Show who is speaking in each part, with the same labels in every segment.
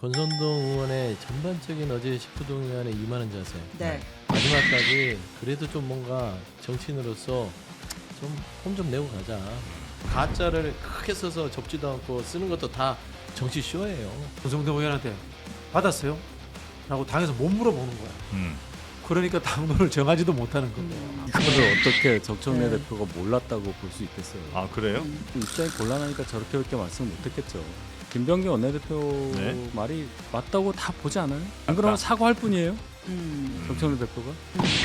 Speaker 1: 권선동 의원의 전반적인 어제 식구동 의원의 임하는 자세.
Speaker 2: 네.
Speaker 1: 마지막까지 그래도 좀 뭔가 정치인으로서 좀 혼 좀 내고 가자. 가짜를 크게 써서 접지도 않고 쓰는 것도 다 정치 쇼예요.
Speaker 3: 권성동 의원한테 받았어요? 라고 당에서 못 물어보는 거야. 그러니까 당론을 정하지도 못하는 거고.
Speaker 4: 이거를 어떻게 정청래
Speaker 2: 네.
Speaker 4: 대표가 몰랐다고 볼 수 있겠어요.
Speaker 5: 아 그래요?
Speaker 4: 입장이 곤란하니까 저렇게밖에 말씀을 못했겠죠. 김병기 원내대표
Speaker 5: 네.
Speaker 4: 말이 맞다고 다 보지 않아요? 안 그러면 사과할 뿐이에요. 정청래 대표가.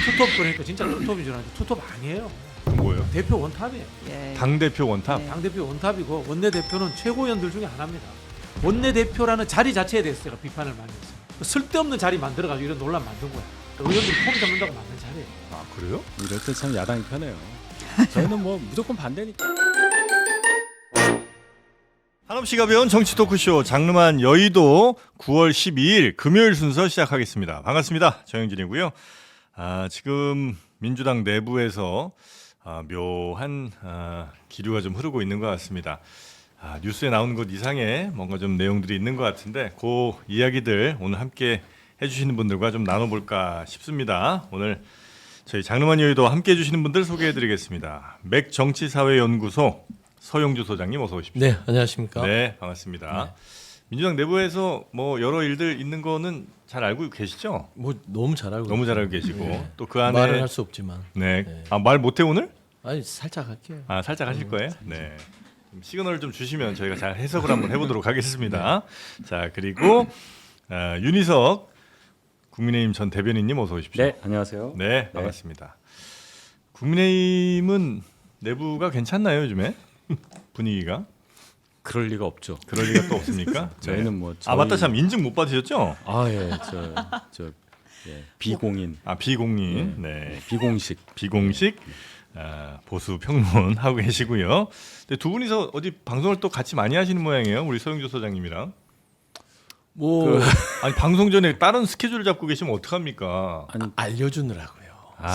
Speaker 3: 투톱 그러니까 진짜 투톱인 줄 알았는데 투톱 아니에요.
Speaker 5: 뭐예요?
Speaker 3: 대표 원탑이에요.
Speaker 2: 예.
Speaker 5: 당 대표 원탑.
Speaker 2: 네.
Speaker 3: 당대표 원탑이고 원내대표는 최고위원들 중에 하나입니다. 원내대표라는 자리 자체에 대해서 제가 비판을 많이 했어요. 쓸데없는 자리 만들어가지고 이런 논란 만든 거야. 의원들이 폼 잡는다고 만든 자리예요.
Speaker 5: 아 그래요?
Speaker 4: 이럴 때 참 야당이 편해요. 저희는 뭐 무조건 반대니까.
Speaker 5: 한없이 가벼운 정치 토크쇼 장르만 여의도 9월 12일 금요일 순서 시작하겠습니다. 반갑습니다. 정영진이고요. 지금 민주당 내부에서 묘한 기류가 좀 흐르고 있는 것 같습니다. 뉴스에 나오는 것 이상의 뭔가 좀 내용들이 있는 것 같은데 그 이야기들 오늘 함께 해주시는 분들과 좀 나눠볼까 싶습니다. 오늘 저희 장르만 여의도 함께 해주시는 분들 소개해드리겠습니다. 맥정치사회연구소 서용주 소장님 어서 오십시오.
Speaker 1: 네, 안녕하십니까?
Speaker 5: 네, 반갑습니다. 민주당 내부에서 뭐 여러 일들 있는 거는 잘 알고 계시죠?
Speaker 1: 뭐 너무 잘 알고
Speaker 5: 너무 잘
Speaker 1: 있어요.
Speaker 5: 알고 계시고
Speaker 1: 네.
Speaker 5: 또 그 안에
Speaker 1: 말은 할 수 없지만.
Speaker 5: 네.
Speaker 1: 네.
Speaker 5: 말 못해 오늘?
Speaker 1: 아니 살짝 할게요.
Speaker 5: 살짝 하실 거예요? 네. 시그널을 좀 주시면 저희가 잘 해석을 한번 해보도록 하겠습니다. 자, 그리고 윤희석 국민의힘 전 대변인님 어서 오십시오.
Speaker 4: 네, 안녕하세요.
Speaker 5: 네, 반갑습니다. 국민의힘은 내부가 괜찮나요, 요즘에? 분위기가?
Speaker 4: 그럴 리가 없죠.
Speaker 5: 그럴 리가 또 없습니까?
Speaker 4: 저희는 뭐
Speaker 5: 맞다, 참 인증 못 받으셨죠?
Speaker 4: 예, 비공인.
Speaker 5: 비공인. 네.
Speaker 4: 비공식.
Speaker 5: 비공식 보수 평론 하고 계시고요. 근데 두 분이서 어디 방송을 또 같이 많이 하시는 모양이에요. 우리 서영주 소장님이랑.
Speaker 1: 뭐
Speaker 5: 아니 방송 전에 다른 스케줄 잡고 계시면 어떡합니까?
Speaker 1: 알려주느라고요.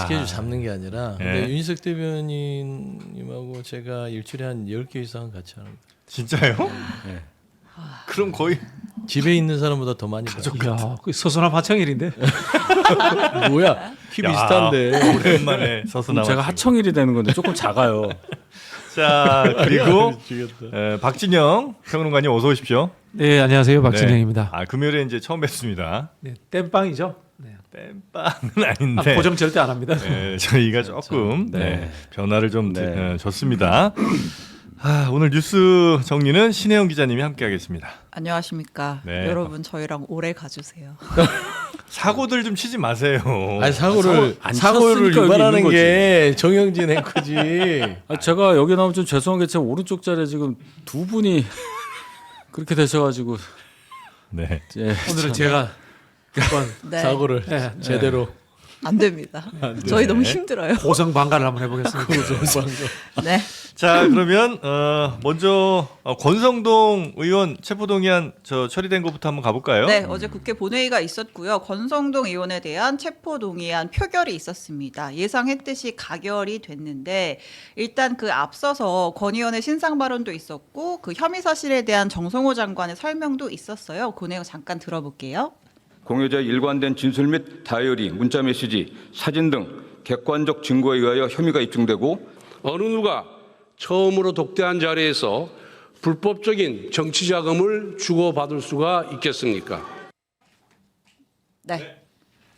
Speaker 1: 스케줄 잡는 게 아니라.
Speaker 5: 네.
Speaker 1: 근데 윤희석 대변인님하고 제가 일주일에 한 10개 이상 같이 하는 거예요.
Speaker 5: 진짜요?
Speaker 4: 네.
Speaker 5: 그럼 거의
Speaker 1: 집에 있는 사람보다 더 많이 가족
Speaker 3: 이야, 그 서순환 하청일인데.
Speaker 1: 뭐야? 키 비슷한데.
Speaker 5: 오랜만에 서서나와.
Speaker 4: 제가 하청일이 되는 건데 조금 작아요.
Speaker 5: 자, 그리고
Speaker 1: 미치겠다.
Speaker 5: 박진영 평론가님 어서 오십시오.
Speaker 3: 네, 안녕하세요. 박진영입니다.
Speaker 5: 네. 금요일에 이제 처음 뵙습니다.
Speaker 3: 네, 땜빵이죠. 네.
Speaker 5: 땜빵은 아닌데.
Speaker 3: 고정 절대 안 합니다.
Speaker 5: 네, 저희가 조금
Speaker 4: 네.
Speaker 5: 변화를 좀
Speaker 4: 네.
Speaker 5: 줬습니다. 오늘 뉴스 정리는 신혜영 기자님이 함께하겠습니다.
Speaker 2: 안녕하십니까.
Speaker 5: 네.
Speaker 2: 여러분 저희랑 오래 가주세요.
Speaker 5: 사고들 좀 치지 마세요.
Speaker 1: 아니 사고를
Speaker 4: 안
Speaker 1: 사고를
Speaker 4: 쳤으니까 여기
Speaker 1: 유발하는
Speaker 4: 있는
Speaker 1: 게 정영진 앵커지.
Speaker 4: 제가 여기 나오면 좀 죄송한 게 제 오른쪽 자리에 지금 두 분이 그렇게 되셔가지고
Speaker 5: 네.
Speaker 3: 오늘은 제가 한번
Speaker 2: 네.
Speaker 1: 사고를
Speaker 3: 네.
Speaker 1: 제대로.
Speaker 2: 안 됩니다. 저희 너무 힘들어요.
Speaker 3: 고성방가를 한번 해보겠습니다.
Speaker 2: 네.
Speaker 5: 자, 그러면 먼저 권성동 의원 체포동의안 처리된 것부터 한번 가볼까요?
Speaker 2: 네, 어제 국회 본회의가 있었고요. 권성동 의원에 대한 체포동의안 표결이 있었습니다. 예상했듯이 가결이 됐는데 일단 그 앞서서 권 의원의 신상 발언도 있었고 그 혐의 사실에 대한 정성호 장관의 설명도 있었어요. 그 내용 잠깐 들어볼게요.
Speaker 6: 공여자의 일관된 진술 및 다이어리, 문자 메시지, 사진 등 객관적 증거에 의하여 혐의가 입증되고
Speaker 7: 어느 누가 처음으로 독대한 자리에서 불법적인 정치 자금을 주고받을 수가 있겠습니까?
Speaker 2: 네.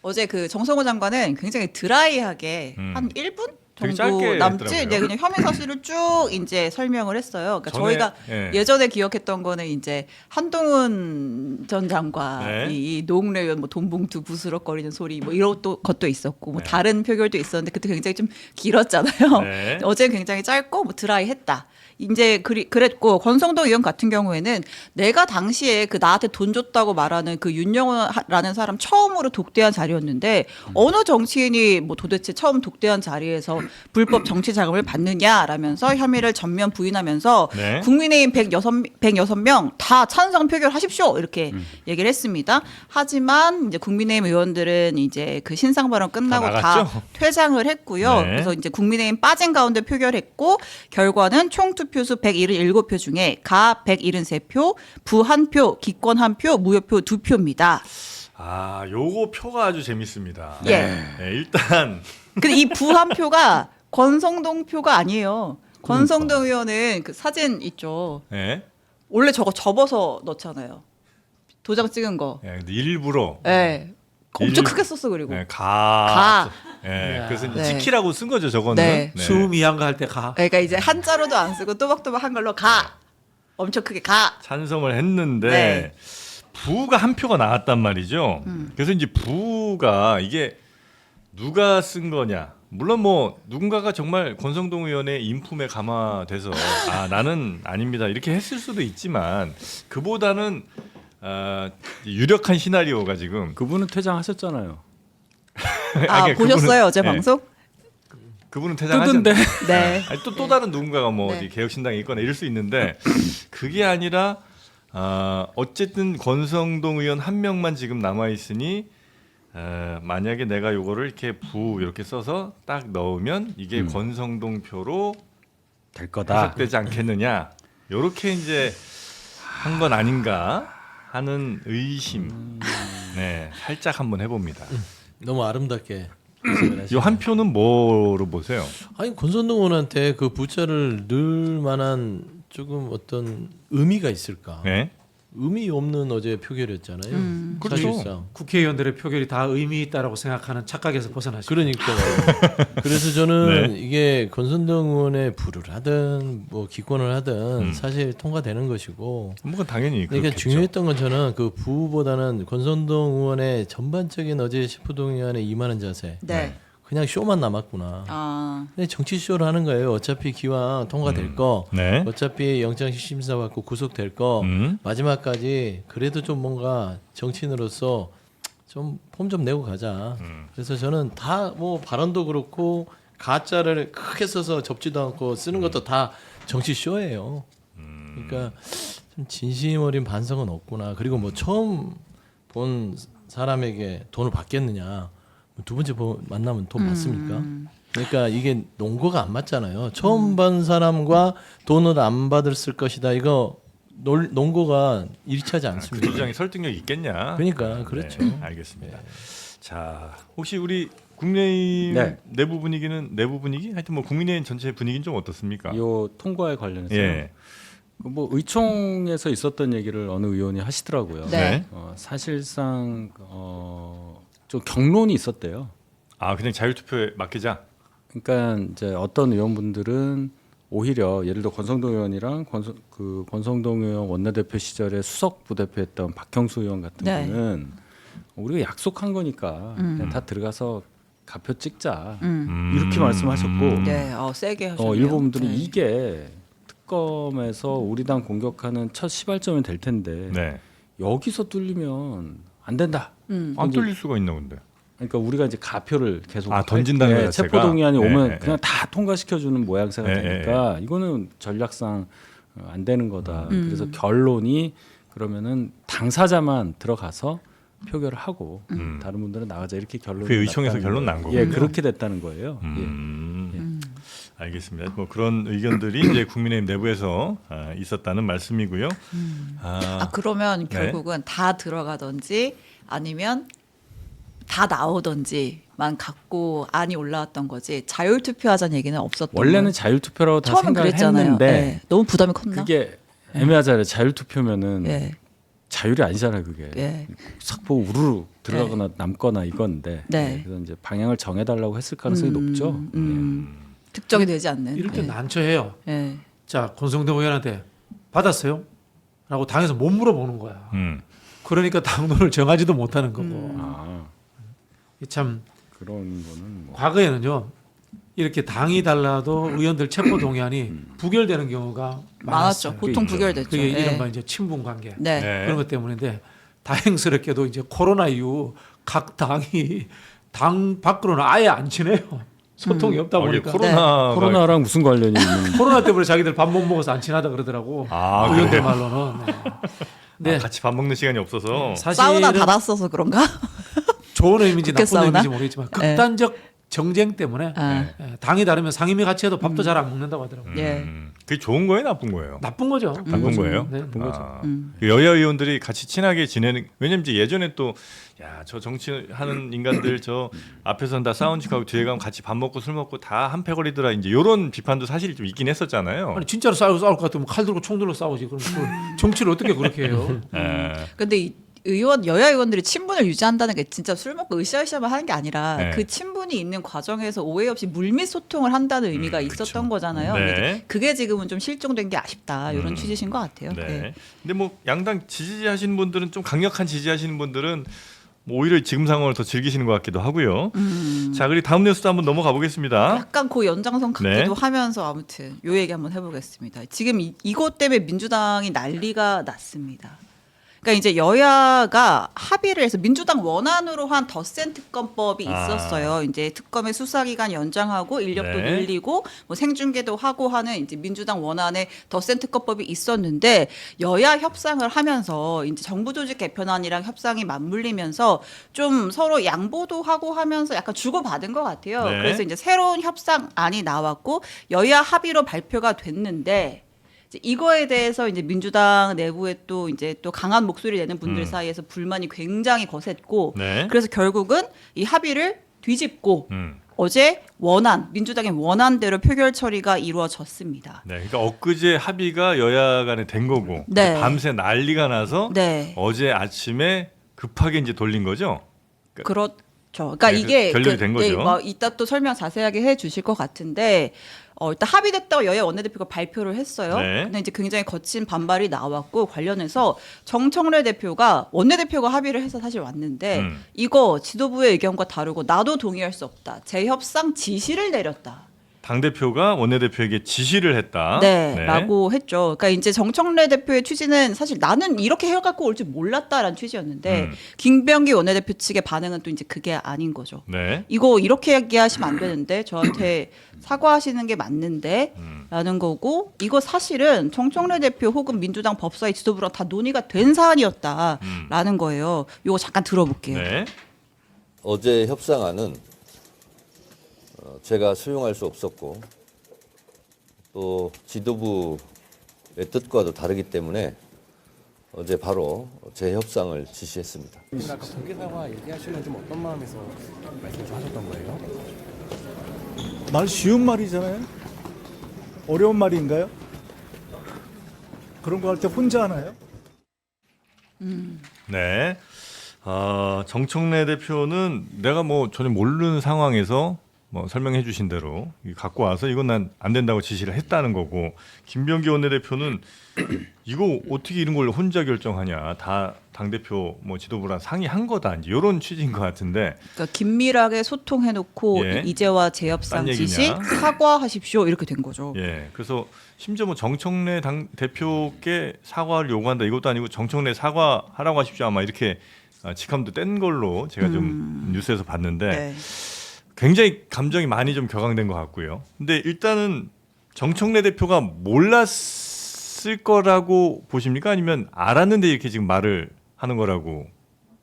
Speaker 2: 어제 그 정성호 장관은 굉장히 드라이하게 한 1분
Speaker 5: 되게
Speaker 2: 정도
Speaker 5: 짧게
Speaker 2: 남짓
Speaker 5: 했더라고요.
Speaker 2: 그냥 혐의 사실을 쭉 이제 설명을 했어요. 그러니까
Speaker 5: 전에,
Speaker 2: 저희가
Speaker 5: 예.
Speaker 2: 예전에 기억했던 거는 이제 한동훈 전 장관이
Speaker 5: 네.
Speaker 2: 이 노웅래 의원 뭐 돈봉투 부스럭거리는 소리 뭐 이런 것도 있었고 뭐
Speaker 5: 네.
Speaker 2: 다른 표결도 있었는데 그때 굉장히 좀 길었잖아요.
Speaker 5: 네.
Speaker 2: 어제 굉장히 짧고 뭐 드라이했다. 이제 그랬고 권성동 의원 같은 경우에는 내가 당시에 그 나한테 돈 줬다고 말하는 그 윤영호라는 사람 처음으로 독대한 자리였는데 어느 정치인이 뭐 도대체 처음 독대한 자리에서 불법 정치 자금을 받느냐라면서 혐의를 전면 부인하면서
Speaker 5: 네.
Speaker 2: 국민의힘 106명 다 찬성 표결하십시오 이렇게 얘기를 했습니다. 하지만 이제 국민의힘 의원들은 이제 그 신상 발언 끝나고
Speaker 5: 다
Speaker 2: 다
Speaker 5: 나갔죠?
Speaker 2: 퇴장을 했고요.
Speaker 5: 네.
Speaker 2: 그래서 이제 국민의힘 빠진 가운데 표결했고 결과는 총 투표수 177표 중에 가 173표, 부 1표, 기권 1표, 무효표 2표입니다.
Speaker 5: 아, 요거 표가 아주 재밌습니다.
Speaker 2: 예.
Speaker 5: 네, 일단
Speaker 2: 근데 이 부 1표가 권성동 표가 아니에요. 권성동 의원은 그 사진 있죠.
Speaker 5: 네.
Speaker 2: 원래 저거 접어서 넣잖아요. 도장 찍은 거.
Speaker 5: 예, 근데 일부러
Speaker 2: 예. 엄청
Speaker 5: 일-
Speaker 2: 크게 썼어 그리고.
Speaker 5: 네,
Speaker 2: 가.
Speaker 5: 예, 그래서 이제
Speaker 2: 네.
Speaker 5: 지키라고 쓴 거죠, 저거는.
Speaker 2: 네.
Speaker 3: 수음 이한가 할 때 가.
Speaker 2: 그러니까 이제 한자로도 안 쓰고 또박또박 한 걸로 가. 엄청 크게 가.
Speaker 5: 찬성을 했는데
Speaker 2: 네.
Speaker 5: 부가 한 표가 나왔단 말이죠. 그래서 이제 부가 이게 누가 쓴 거냐. 물론 뭐 누군가가 정말 권성동 의원의 인품에 감화돼서 아 나는 아닙니다 이렇게 했을 수도 있지만 그보다는 유력한 시나리오가 지금
Speaker 4: 그분은 퇴장하셨잖아요.
Speaker 2: 아,
Speaker 5: 아니,
Speaker 2: 보셨어요 어제
Speaker 5: 네.
Speaker 2: 방송?
Speaker 5: 그분은
Speaker 4: 뜨던데.
Speaker 5: 퇴장하셨는데
Speaker 2: 네.
Speaker 5: 아니, 또 다른 누군가가 뭐
Speaker 2: 네.
Speaker 5: 어디 개혁신당에 있거나 이럴 수 있는데 그게 아니라 어쨌든 권성동 의원 한 명만 지금 남아 있으니 만약에 내가 요거를 이렇게 부 이렇게 써서 딱 넣으면 이게 권성동 표로
Speaker 4: 될 거다.
Speaker 5: 해석되지 않겠느냐 요렇게 이제 한 건 아닌가 하는 의심 네 살짝 한번 해봅니다.
Speaker 1: 너무 아름답게.
Speaker 5: 요 한 표는 뭐로 보세요?
Speaker 1: 아니 권선동 의원한테 그 부자를 넣을 만한 조금 어떤 의미가 있을까?
Speaker 5: 네.
Speaker 1: 의미 없는 어제 표결이었잖아요.
Speaker 5: 그렇죠.
Speaker 1: 사실상.
Speaker 3: 국회의원들의 표결이 다 의미 있다라고 생각하는 착각에서 벗어나시죠.
Speaker 1: 그러니까요. 그래서 저는
Speaker 5: 네.
Speaker 1: 이게 권선동 의원의 부를 하든 뭐 기권을 하든 사실 통과되는 것이고.
Speaker 5: 뭐 당연히
Speaker 1: 그러니까
Speaker 5: 그렇겠죠.
Speaker 1: 중요했던 건 저는 그 부보다는 권선동 의원의 전반적인 어제 체포동의안에 임하는 자세.
Speaker 2: 네.
Speaker 1: 그냥 쇼만 남았구나.
Speaker 2: 아.
Speaker 1: 근데 정치 쇼를 하는 거예요. 어차피 기왕 통과될 거,
Speaker 5: 네.
Speaker 1: 어차피 영장 심사 받고 구속될 거, 마지막까지 그래도 좀 뭔가 정치인으로서 좀 폼 좀 내고 가자. 그래서 저는 다 뭐 발언도 그렇고 가짜를 크게 써서 접지도 않고 쓰는 것도 다 정치 쇼예요. 그러니까 좀 진심 어린 반성은 없구나. 그리고 뭐 처음 본 사람에게 돈을 받겠느냐. 두 번째 만나면 돈 받습니까? 그러니까 이게 농고가 안 맞잖아요. 처음 본 사람과 돈을 안 받았을 것이다. 이거 농고가 일치하지
Speaker 5: 그
Speaker 1: 않습니다.
Speaker 5: 주장이 설득력 있겠냐?
Speaker 1: 그러니까 그렇죠.
Speaker 5: 네, 알겠습니다. 자, 혹시 우리 국민의힘
Speaker 4: 네.
Speaker 5: 내부 분위기? 하여튼 뭐 국민의힘 전체 분위기는 좀 어떻습니까?
Speaker 4: 이 통과에 관련해서
Speaker 5: 예.
Speaker 4: 뭐 의총에서 있었던 얘기를 어느 의원이 하시더라고요.
Speaker 2: 네.
Speaker 4: 사실상 좀 경론이 있었대요.
Speaker 5: 아, 그냥 자율투표에 맡기자.
Speaker 4: 그러니까 이제 어떤 의원분들은 오히려 예를 들어 권성동 의원이랑 권성동 의원 원내대표 시절에 수석 부대표했던 박형수 의원 같은
Speaker 2: 네.
Speaker 4: 경우는 우리가 약속한 거니까 그냥 다 들어가서 가표 찍자 이렇게 말씀하셨고
Speaker 2: 네. 세게 하셨네요.
Speaker 4: 일부 분들은
Speaker 2: 네.
Speaker 4: 이게 특검에서 우리 당 공격하는 첫 시발점이 될 텐데
Speaker 5: 네.
Speaker 4: 여기서 뚫리면 안 된다.
Speaker 5: 안 뚫릴 수가 있나 본데.
Speaker 4: 그러니까 우리가 이제 가표를 계속
Speaker 5: 던진다는 거 자체가?
Speaker 4: 체포동의안이 오면
Speaker 5: 네,
Speaker 4: 그냥 다 통과시켜주는 모양새가
Speaker 5: 네,
Speaker 4: 되니까 이거는 전략상 안 되는 거다. 그래서 결론이 그러면은 당사자만 들어가서 표결을 하고 다른 분들은 나가자 이렇게 결론이
Speaker 5: 그 의총에서
Speaker 4: 났다는
Speaker 5: 결론
Speaker 4: 거예요.
Speaker 5: 난 거군요.
Speaker 4: 예, 그렇게 됐다는 거예요.
Speaker 5: 알겠습니다. 뭐 그런 의견들이 이제 국민의힘 내부에서 있었다는 말씀이고요.
Speaker 2: 그러면
Speaker 5: 네.
Speaker 2: 결국은 다 들어가든지 아니면 다 나오든지만 갖고 안이 올라왔던 거지 자율투표하자는 얘기는 없었던
Speaker 4: 원래는
Speaker 2: 거예요.
Speaker 4: 자율투표라고 다
Speaker 2: 처음은
Speaker 4: 생각을
Speaker 2: 그랬잖아요.
Speaker 4: 했는데
Speaker 2: 네. 너무 부담이 컸나?
Speaker 4: 그게 애매하잖아요. 자율투표면은
Speaker 2: 예.
Speaker 4: 자율이 아니잖아요. 그게
Speaker 2: 예.
Speaker 4: 싹 보고 우르르 들어가거나 남거나 이건데
Speaker 2: 네.
Speaker 4: 그래서 이제 방향을 정해달라고 했을 가능성이 높죠.
Speaker 2: 특정이 되지 않는.
Speaker 3: 이럴 때
Speaker 2: 예.
Speaker 3: 난처해요.
Speaker 2: 예.
Speaker 3: 자, 권성동 의원한테 받았어요? 라고 당에서 못 물어보는 거야. 그러니까 당론을 정하지도 못하는 거고. 이게 참
Speaker 4: 그런 거는 뭐.
Speaker 3: 과거에는요. 이렇게 당이 달라도 의원들 체포 동의안이 부결되는 경우가
Speaker 2: 많았죠.
Speaker 3: 많았어요.
Speaker 2: 보통 부결됐죠.
Speaker 3: 그게
Speaker 2: 예.
Speaker 3: 이른바 이제 친분 관계
Speaker 2: 네.
Speaker 5: 네.
Speaker 3: 그런 것 때문인데 다행스럽게도 이제 코로나 이후 각 당이 당 밖으로는 아예 안 치네요. 소통이 없다
Speaker 5: 이게
Speaker 3: 보니까
Speaker 5: 코로나가
Speaker 4: 코로나랑 무슨 관련이 있는?
Speaker 3: 코로나 때문에 자기들 밥 못 먹어서 안 친하다 그러더라고.
Speaker 5: 아,
Speaker 3: 의원들
Speaker 5: 그래요?
Speaker 3: 말로는. 네.
Speaker 5: 같이 밥 먹는 시간이 없어서
Speaker 3: 사실은
Speaker 2: 사우나 닫았어서 그런가?
Speaker 3: 좋은 의미인지
Speaker 2: 국회
Speaker 3: 나쁜
Speaker 2: 사우나?
Speaker 3: 의미인지 모르겠지만
Speaker 2: 네.
Speaker 3: 극단적 정쟁 때문에
Speaker 2: 아.
Speaker 3: 당이 다르면 상임위 같이 해도 밥도 잘 안 먹는다고 하더라고요.
Speaker 2: 예.
Speaker 5: 그게 좋은 거예요, 나쁜 거예요?
Speaker 3: 나쁜 거죠.
Speaker 5: 나쁜 거예요?
Speaker 3: 네, 나쁜 거죠.
Speaker 5: 아, 그 여야 의원들이 같이 친하게 지내는 왜냐면 이제 예전에 또 야 저 정치하는 인간들 저 앞에서는 다 싸운 척하고 뒤에 가면 같이 밥 먹고 술 먹고 다 한패거리더라 이제 이런 비판도 사실 좀 있긴 했었잖아요.
Speaker 3: 아니 진짜로 싸울 것 같으면 칼 들고 총 들고 싸우지. 그럼 그 정치를 어떻게 그렇게 해요?
Speaker 5: 예.
Speaker 2: 근데 이 여야 의원들이 친분을 유지한다는 게 진짜 술 먹고 으쌰으쌰만 하는 게 아니라
Speaker 5: 네.
Speaker 2: 그 친분이 있는 과정에서 오해 없이 물밑 소통을 한다는 의미가 있었던
Speaker 5: 그쵸.
Speaker 2: 거잖아요.
Speaker 5: 네.
Speaker 2: 근데 그게 지금은 좀 실종된 게 아쉽다 이런 취지신 것 같아요.
Speaker 5: 네.
Speaker 2: 네.
Speaker 5: 근데 뭐 양당 지지하시는 분들은 좀 강력한 지지하시는 분들은 뭐 오히려 지금 상황을 더 즐기시는 것 같기도 하고요. 자, 그리고 다음 뉴스도 한번 넘어가 보겠습니다.
Speaker 2: 약간 그 연장선 같기도
Speaker 5: 네.
Speaker 2: 하면서 아무튼 요 얘기 한번 해보겠습니다. 지금 이것 때문에 민주당이 난리가 났습니다. 그러니까 이제 여야가 합의를 해서 민주당 원안으로 한 덧셈 특검법이 있었어요. 이제 특검의 수사 기간 연장하고 인력도
Speaker 5: 네.
Speaker 2: 늘리고 뭐 생중계도 하고 하는 이제 민주당 원안에 덧셈 특검법이 있었는데 여야 협상을 하면서 이제 정부 조직 개편안이랑 협상이 맞물리면서 좀 서로 양보도 하고 하면서 약간 주고받은 것 같아요.
Speaker 5: 네.
Speaker 2: 그래서 이제 새로운 협상안이 나왔고 여야 합의로 발표가 됐는데 이제 이거에 대해서 이제 민주당 내부에 또 이제 또 강한 목소리 내는 분들 사이에서 불만이 굉장히 거셌고
Speaker 5: 네.
Speaker 2: 그래서 결국은 이 합의를 뒤집고
Speaker 5: 음.
Speaker 2: 어제 민주당의 원안대로 표결 처리가 이루어졌습니다.
Speaker 5: 네. 그러니까 엊그제 합의가 여야 간에 된 거고
Speaker 2: 네.
Speaker 5: 밤새 난리가 나서
Speaker 2: 네.
Speaker 5: 어제 아침에 급하게 이제 돌린 거죠.
Speaker 2: 그렇죠. 그러니까
Speaker 5: 네,
Speaker 2: 이게
Speaker 5: 결렬이 된 거죠.
Speaker 2: 뭐 이따 또 설명 자세하게 해주실 것 같은데 일단 합의됐다고 여야 원내대표가 발표를 했어요.
Speaker 5: 네.
Speaker 2: 근데 이제 굉장히 거친 반발이 나왔고 관련해서 정청래 대표가 원내대표가 합의를 해서 사실 왔는데 이거 지도부의 의견과 다르고 나도 동의할 수 없다. 재협상 지시를 내렸다.
Speaker 5: 당대표가 원내대표에게 지시를 했다.
Speaker 2: 네, 라고 했죠. 그러니까 이제 정청래 대표의 취지는 사실 나는 이렇게 해갖고 올 줄 몰랐다라는 취지였는데 김병기 원내대표 측의 반응은 또 이제 그게 아닌 거죠.
Speaker 5: 네.
Speaker 2: 이거 이렇게 얘기하시면 안 되는데 저한테 사과하시는 게 맞는데 라는 거고 이거 사실은 정청래 대표 혹은 민주당 법사위 지도부랑 다 논의가 된 사안이었다라는 거예요. 이거 잠깐 들어볼게요.
Speaker 5: 네.
Speaker 8: 어제 협상안은 제가 수용할 수 없었고 또 지도부의 뜻과도 다르기 때문에 어제 바로 재협상을 지시했습니다.
Speaker 9: 아까 공개 사과 얘기하시면 좀 어떤 마음에서 말씀 좀 하셨던 거예요?
Speaker 10: 말 쉬운 말이잖아요. 어려운 말인가요? 그런 거 할 때 혼자 하나요?
Speaker 5: 네. 정청래 대표는 내가 뭐 전혀 모르는 상황에서 뭐 설명해 주신 대로 갖고 와서 이건 난 안 된다고 지시를 했다는 거고 김병기 원내대표는 이거 어떻게 이런 걸 혼자 결정하냐 다 당대표 뭐 지도부랑 상의한 거다 이제 이런 취지인 것 같은데
Speaker 2: 그러니까 긴밀하게 소통해놓고
Speaker 5: 예.
Speaker 2: 이제와 재협상
Speaker 5: 딴
Speaker 2: 지시
Speaker 5: 얘기냐?
Speaker 2: 사과하십시오 이렇게 된 거죠.
Speaker 5: 예 그래서 심지어 뭐 정청래 당 대표께 사과를 요구한다 이것도 아니고 정청래 사과하라고 하십시오 아마 이렇게 직함도 뗀 걸로 제가 좀 뉴스에서 봤는데
Speaker 2: 네.
Speaker 5: 굉장히 감정이 많이 좀 격앙된 것 같고요. 근데 일단은 정청래 대표가 몰랐을 거라고 보십니까? 아니면 알았는데 이렇게 지금 말을 하는 거라고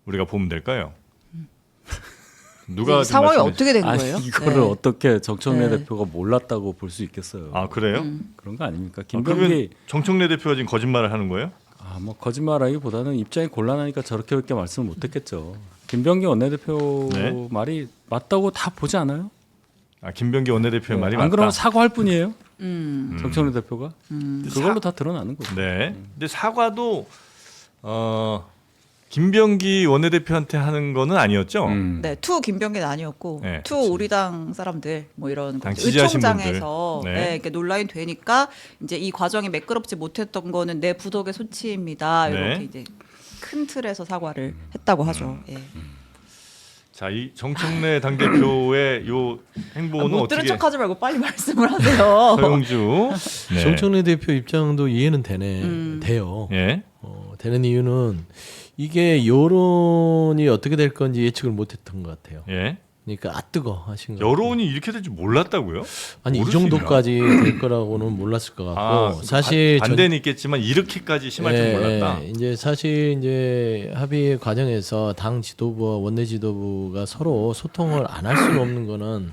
Speaker 5: 우리가 보면 될까요? 누가
Speaker 2: 이 상황이
Speaker 5: 지금
Speaker 2: 어떻게 된
Speaker 4: 아니
Speaker 2: 거예요?
Speaker 4: 이거를
Speaker 2: 네.
Speaker 4: 어떻게 정청래
Speaker 2: 네.
Speaker 4: 대표가 몰랐다고 볼 수 있겠어요.
Speaker 5: 아 그래요?
Speaker 4: 그런 거 아닙니까?
Speaker 5: 그러면
Speaker 4: 김병기
Speaker 5: 정청래 대표가 지금 거짓말을 하는 거예요?
Speaker 4: 뭐 거짓말하기보다는 입장이 곤란하니까 저렇게 말씀을 못했겠죠. 김병기 원내대표
Speaker 5: 네.
Speaker 4: 말이 맞다고 다 보지 않아요?
Speaker 5: 김병기 원내대표의 말이 맞다.
Speaker 4: 안 그러면 사과할 뿐이에요. 정청래 대표가 그걸로 다 드러나는 거죠.
Speaker 5: 네. 근데 사과도 김병기 원내대표한테 하는 거는 아니었죠.
Speaker 2: 네, 투 김병기는 아니었고
Speaker 5: 네,
Speaker 2: 투
Speaker 5: 그치.
Speaker 2: 우리 당 사람들 뭐 이런
Speaker 5: 당
Speaker 2: 거죠.
Speaker 5: 지지하신
Speaker 2: 의총장에서
Speaker 5: 분들. 네.
Speaker 2: 이렇게 논란이 되니까 이제 이 과정이 매끄럽지 못했던 거는 내 부덕의 소치입니다.
Speaker 5: 네.
Speaker 2: 이렇게 이제 큰 틀에서 사과를 했다고 하죠. 예.
Speaker 5: 자, 이 정청래 당대표의 요 행보는
Speaker 2: 못 들은
Speaker 5: 어떻게
Speaker 2: 척하지 말고 빨리 말씀을 하세요.
Speaker 5: 서영주 네.
Speaker 1: 정청래 대표 입장도 이해는 돼요.
Speaker 5: 예.
Speaker 1: 되는 이유는 이게 여론이 어떻게 될 건지 예측을 못했던 것 같아요.
Speaker 5: 예.
Speaker 1: 그러니까 뜨거 하신 거.
Speaker 5: 여론이 이렇게 될 줄 몰랐다고요?
Speaker 1: 아니 이
Speaker 5: 모를 수 있나?
Speaker 1: 정도까지 될 거라고는 몰랐을 것 같고 사실
Speaker 5: 반대는 있겠지만 이렇게까지 심할 줄 몰랐다.
Speaker 1: 이제 사실 이제 합의 과정에서 당 지도부와 원내 지도부가 서로 소통을 안 할 수는 없는 거는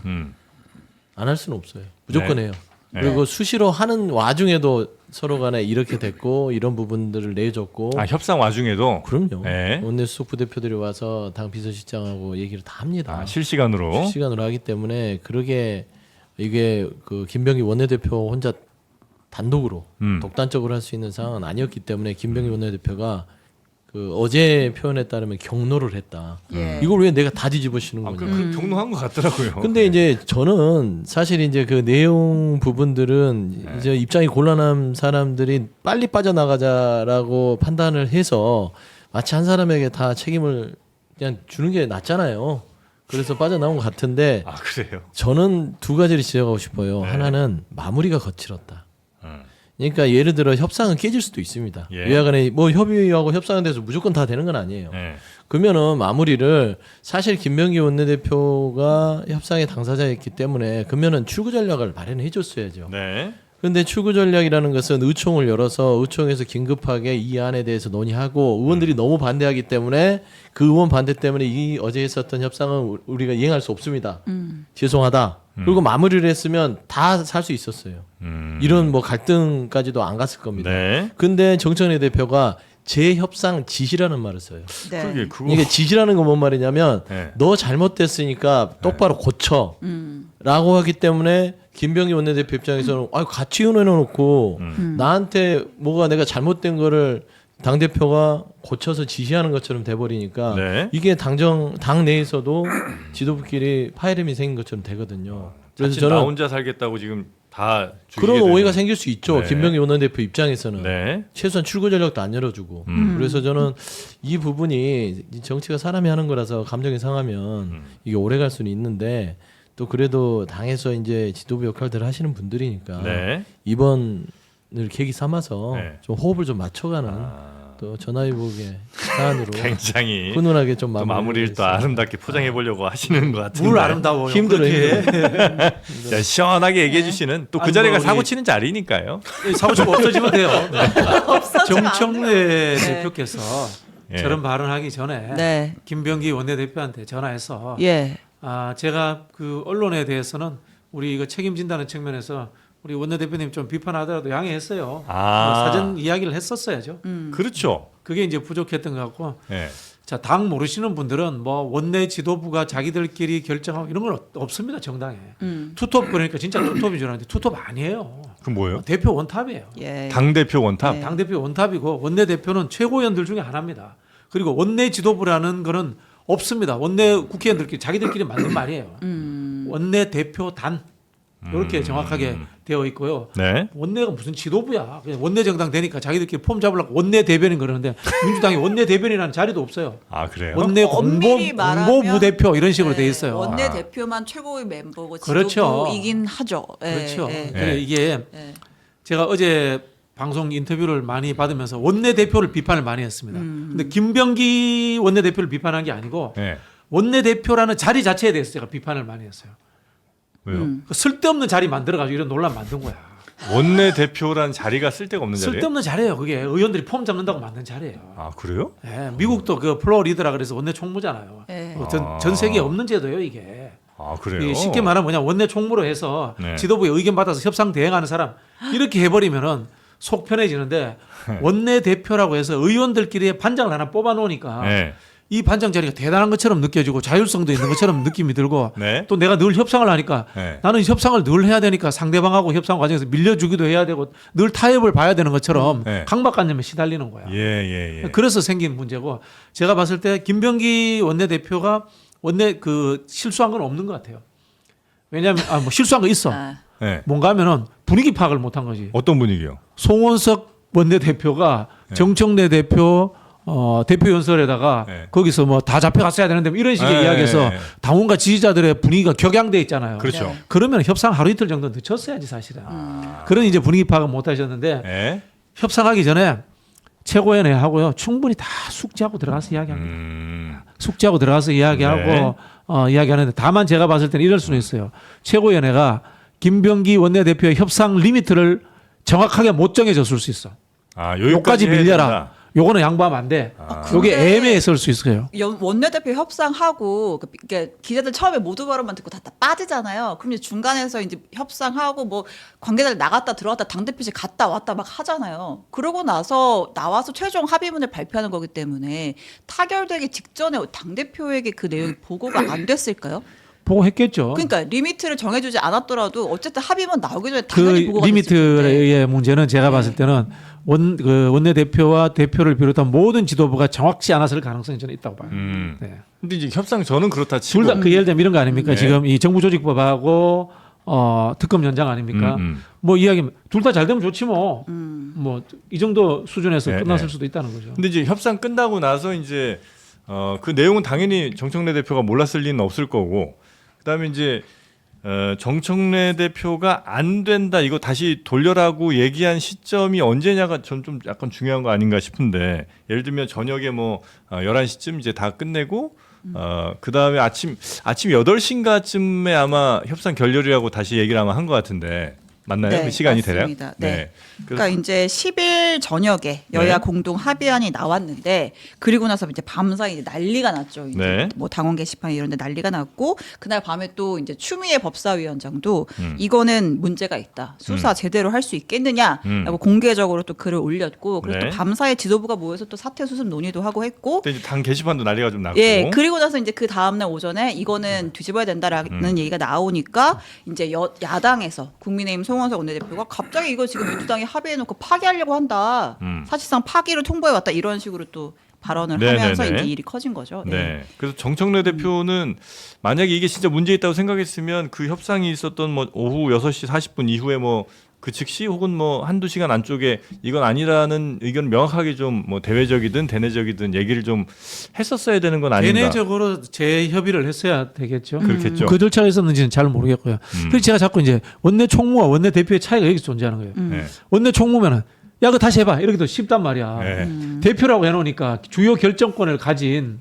Speaker 1: 안 할 수는 없어요. 무조건
Speaker 5: 네.
Speaker 1: 해요.
Speaker 5: 네.
Speaker 1: 그리고 수시로 하는 와중에도 서로 간에 이렇게 됐고 이런 부분들을 내줬고
Speaker 5: 협상 와중에도
Speaker 1: 그럼요.
Speaker 5: 네.
Speaker 1: 원내 수석 부대표들이 와서 당 비서실장하고 얘기를 다 합니다.
Speaker 5: 실시간으로
Speaker 1: 실시간으로 하기 때문에 그러게 이게 그 김병기 원내대표 혼자 단독으로 독단적으로 할 수 있는 상황은 아니었기 때문에 김병기 원내대표가 그 어제 표현에 따르면 경로를 했다.
Speaker 2: 예.
Speaker 1: 이걸 왜 내가 다 뒤집어쓰는 거냐.
Speaker 5: 그 경로한 것 같더라고요.
Speaker 1: 근데 이제 저는 사실 이제 그 내용 부분들은 이제 입장이 곤란한 사람들이 빨리 빠져나가자라고 판단을 해서 마치 한 사람에게 다 책임을 그냥 주는 게 낫잖아요. 그래서 빠져나온 것 같은데
Speaker 5: 그래요.
Speaker 1: 저는 두 가지를 지적하고 싶어요. 하나는 마무리가 거칠었다. 그러니까 예를 들어 협상은 깨질 수도 있습니다. 여하간에 뭐 협의하고 협상에 대해서 무조건 다 되는 건 아니에요. 그러면은 마무리를 사실 김병기 원내대표가 협상의 당사자였기 때문에 그러면은 출구 전략을 마련해 줬어야죠.
Speaker 5: 네.
Speaker 1: 그런데 출구 전략이라는 것은 의총을 열어서 의총에서 긴급하게 이 안에 대해서 논의하고 의원들이 너무 반대하기 때문에 그 의원 반대 때문에 이 어제 있었던 협상은 우리가 이행할 수 없습니다. 죄송하다. 그리고 마무리를 했으면 다 살 수 있었어요. 이런 뭐 갈등까지도 안 갔을 겁니다.
Speaker 5: 네.
Speaker 1: 근데 정청래 대표가 재협상 지시라는 말을 써요.
Speaker 2: 네.
Speaker 1: 이게 지시라는 건 뭔 말이냐면
Speaker 5: 네.
Speaker 1: 너 잘못됐으니까 똑바로 고쳐 라고 하기 때문에 김병기 원내대표 입장에서는 같이 의논해 놓고 나한테 뭐가 내가 잘못된 거를 당대표가 고쳐서 지시하는 것처럼 돼버리니까
Speaker 5: 네.
Speaker 1: 이게 당 내에서도 지도부끼리 파이름이 생긴 것처럼 되거든요. 그래서
Speaker 5: 자칫
Speaker 1: 저는
Speaker 5: 나 혼자 살겠다고 지금 다
Speaker 1: 그런
Speaker 5: 죽이게
Speaker 1: 오해가
Speaker 5: 되는.
Speaker 1: 생길 수 있죠.
Speaker 5: 네.
Speaker 1: 김병기 원내대표 입장에서는
Speaker 5: 네.
Speaker 1: 최소한 출구 전략도 안 열어주고 그래서 저는 이 부분이 정치가 사람이 하는 거라서 감정이 상하면 이게 오래 갈 수는 있는데 또 그래도 당에서 이제 지도부 역할들을 하시는 분들이니까
Speaker 5: 네.
Speaker 1: 이번을 계기 삼아서
Speaker 5: 네.
Speaker 1: 좀 호흡을 좀 맞춰가는 또 전화위복의 사안으로
Speaker 5: 굉장히
Speaker 1: 훈훈하게 좀
Speaker 5: 또 마무리를 또 아름답게 포장해 보려고 하시는 것 같은데.
Speaker 3: 물 아름다워요.
Speaker 1: 힘들어요.
Speaker 5: 자, 시원하게 얘기해 주시는 또 그
Speaker 3: 아니,
Speaker 5: 자리가
Speaker 3: 뭐 우리-
Speaker 5: 사고 치는 자리니까요.
Speaker 3: 사무처가 없어지면 돼요.
Speaker 2: 없어지면 안
Speaker 3: 정청래
Speaker 2: 돼요.
Speaker 3: 대표께서
Speaker 5: 예.
Speaker 3: 저런 발언하기 전에
Speaker 2: 네.
Speaker 3: 김병기 원내대표한테 전화해서
Speaker 2: 예.
Speaker 3: 제가 그 언론에 대해서는 우리 이거 책임진다는 측면에서 우리 원내대표님 좀 비판하더라도 양해했어요. 뭐 사전 이야기를 했었어야죠.
Speaker 5: 그렇죠.
Speaker 3: 그게 이제 부족했던 것 같고
Speaker 5: 예.
Speaker 3: 자, 당 모르시는 분들은 뭐 원내 지도부가 자기들끼리 결정하고 이런 건 없습니다. 정당에. 투톱 그러니까 진짜 투톱인 줄 알았는데 투톱 아니에요.
Speaker 5: 그럼 뭐예요?
Speaker 3: 대표 원탑이에요.
Speaker 2: 예.
Speaker 5: 당 대표 원탑.
Speaker 2: 네.
Speaker 3: 당대표 원탑이고 원내대표는 최고위원들 중에 하나입니다. 그리고 원내 지도부라는 거는 없습니다. 원내 국회의원들끼리 자기들끼리 만든 말이에요. 원내대표단 이렇게 정확하게 되어 있고요.
Speaker 5: 네.
Speaker 3: 원내가 무슨 지도부야. 그냥 원내 정당 되니까 자기들끼리 폼 잡으려고 원내 대변인 그러는데 민주당이 원내 대변인이라는 자리도 없어요.
Speaker 5: 그래요?
Speaker 3: 원내
Speaker 2: 엄밀히 말하면
Speaker 3: 공보부대표 이런 식으로
Speaker 2: 네,
Speaker 3: 돼 있어요.
Speaker 2: 원내 대표만 최고의 멤버고
Speaker 3: 그렇죠.
Speaker 2: 지도부이긴 하죠. 예,
Speaker 3: 그렇죠.
Speaker 2: 예.
Speaker 3: 그래, 이게
Speaker 2: 예.
Speaker 3: 제가 어제 방송 인터뷰를 많이 받으면서 원내 대표를 비판을 많이 했습니다. 근데 김병기 원내 대표를 비판한 게 아니고
Speaker 5: 네.
Speaker 3: 원내 대표라는 자리 자체에 대해서 제가 비판을 많이 했어요.
Speaker 5: 왜요?
Speaker 3: 그 쓸데없는 자리 만들어가지고 이런 논란 만든 거야.
Speaker 5: 원내 대표란 자리가 쓸데가 없는 자리예요?
Speaker 3: 쓸데없는 자리예요. 그게 의원들이 폼 잡는다고 만든 자리예요.
Speaker 5: 그래요?
Speaker 3: 예, 미국도 그 플로어 리더라 그래서 원내 총무잖아요.
Speaker 2: 예.
Speaker 3: 전 세계에 없는 제도예요 이게.
Speaker 5: 그래요?
Speaker 3: 이게 쉽게 말하면 뭐냐 원내 총무로 해서
Speaker 5: 네.
Speaker 3: 지도부의 의견 받아서 협상 대행하는 사람 이렇게 해버리면은 속 편해지는데 원내 대표라고 해서 의원들끼리 반장을 하나 뽑아 놓으니까
Speaker 5: 네.
Speaker 3: 이 반장 자리가 대단한 것처럼 느껴지고 자율성도 있는 것처럼 느낌이 들고
Speaker 5: 네.
Speaker 3: 또 내가 늘 협상을 하니까
Speaker 5: 네.
Speaker 3: 나는 협상을 늘 해야 되니까 상대방하고 협상 과정에서 밀려주기도 해야 되고 늘 타협을 봐야 되는 것처럼
Speaker 5: 네.
Speaker 3: 강박관념에 시달리는 거야.
Speaker 5: 예.
Speaker 3: 그래서 생긴 문제고 제가 봤을 때 김병기 원내대표가 그 실수한 건 없는 것 같아요. 왜냐하면 뭐 실수한 거 있어.
Speaker 5: 네.
Speaker 3: 뭔가 하면은 분위기 파악을 못한 거지.
Speaker 5: 어떤 분위기요?
Speaker 3: 송원석 원내대표가 정청래 대표 대표연설에다가
Speaker 5: 네.
Speaker 3: 거기서 뭐 다 잡혀갔어야 되는데 뭐 이런 식의
Speaker 5: 네.
Speaker 3: 이야기에서 당원과 지지자들의 분위기가 격양돼 있잖아요.
Speaker 5: 그렇죠.
Speaker 3: 그러면 협상 하루 이틀 정도 늦췄어야지 사실은. 그런 이제 분위기 파악을 못 하셨는데
Speaker 5: 네.
Speaker 3: 협상하기 전에 최고위원회 하고요 충분히 다 숙지하고 들어가서 이야기합니다. 숙지하고 들어가서 이야기하고 이야기하는데 다만 제가 봤을 때는 이럴 수는 있어요. 최고위원회가 김병기 원내대표의 협상 리미트를 정확하게 못 정해줬을 수 있어. 요까지 밀려라. 요거는 양보하면 안 돼. 요게 애매했을 수 있어요.
Speaker 2: 원내대표 협상하고 기자들 처음에 모두 발언만 듣고 다 빠지잖아요. 그럼 이제 중간에서 이제 협상하고 뭐 관계자들 나갔다 들어갔다 당대표실 갔다 왔다 막 하잖아요. 그러고 나서 나와서 최종 합의문을 발표하는 거기 때문에 타결되기 직전에 당대표에게 그 내용이 보고가 안 됐을까요?
Speaker 3: 보고했겠죠.
Speaker 2: 그러니까 리미트를 정해주지 않았더라도 어쨌든 합의문 나오기 전에 당연히
Speaker 3: 그
Speaker 2: 보고가
Speaker 3: 리미트의 문제는 제가 봤을 때는 원내대표와 대표를 비롯한 모든 지도부가 정확치 않았을 가능성이 저는 있다고 봐요. 네.
Speaker 5: 근데 이제 협상 저는 그렇다 치고
Speaker 3: 둘 다 그 예를 들면 이런 거 아닙니까?
Speaker 5: 네.
Speaker 3: 지금 이 정부조직법하고 특검 연장 아닙니까? 뭐 이야기 둘 다 잘 되면 좋지 뭐. 뭐 이 정도 수준에서 끝났을 수도 있다는 거죠.
Speaker 5: 근데 이제 협상 끝나고 나서 이제 그 내용은 당연히 정청래 대표가 몰랐을 리는 없을 거고, 그다음에 이제 정청래 대표가 안 된다 이거 다시 돌려라고 얘기한 시점이 언제냐가 전 좀 약간 중요한 거 아닌가 싶은데, 예를 들면 저녁에 뭐 11시쯤 이제 다 끝내고 그다음에 아침 8시인가쯤에 아마 협상 결렬이라고 다시 얘기를 아마 한 것 같은데 맞나요?
Speaker 2: 네,
Speaker 5: 그 시간이
Speaker 2: 맞습니다.
Speaker 5: 대략?
Speaker 2: 네. 그러니까 이제 10일 저녁에 여야 공동 합의안이 나왔는데, 그리고 나서 이제 밤사이 이제 난리가 났죠. 이제 뭐 당원 게시판 이런 데 난리가 났고, 그날 밤에 또 이제 추미애 법사위원장도 이거는 문제가 있다. 수사 제대로 할 수 있겠느냐라고 공개적으로 또 글을 올렸고, 그래서 또 밤사이 지도부가 모여서 또 사퇴 수습 논의도 하고 했고,
Speaker 5: 그때 이제 당 게시판도 난리가 좀 났고.
Speaker 2: 예, 그리고 나서 이제 그 다음날 오전에 이거는 뒤집어야 된다라는 얘기가 나오니까 이제 야당에서 국민의힘 송원석 원내대표가 갑자기 이거 지금 민주당이 합의해놓고 파기하려고 한다. 사실상 파기를 통보해왔다. 이런 식으로 또 발언을 하면서 이제 일이 커진 거죠.
Speaker 5: 네. 그래서 정청래 대표는 만약에 이게 진짜 문제 있다고 생각했으면 그 협상이 있었던 뭐 오후 6시 40분 이후에 뭐 그 즉시 혹은 뭐 한두 시간 안쪽에 이건 아니라는 의견을 명확하게 좀 뭐 대외적이든 대내적이든 얘기를 좀 했었어야 되는 건 아닌가.
Speaker 3: 대내적으로 재협의를 했어야 되겠죠.
Speaker 5: 그렇겠죠.
Speaker 3: 그 절차가 있었는지는 잘 모르겠고요. 그래서 제가 자꾸 이제 원내 총무와 원내 대표의 차이가 여기서 존재하는 거예요.
Speaker 5: 네.
Speaker 3: 원내 총무면은 야, 그거 다시 해봐. 이렇게도 쉽단 말이야. 대표라고 해놓으니까 주요 결정권을 가진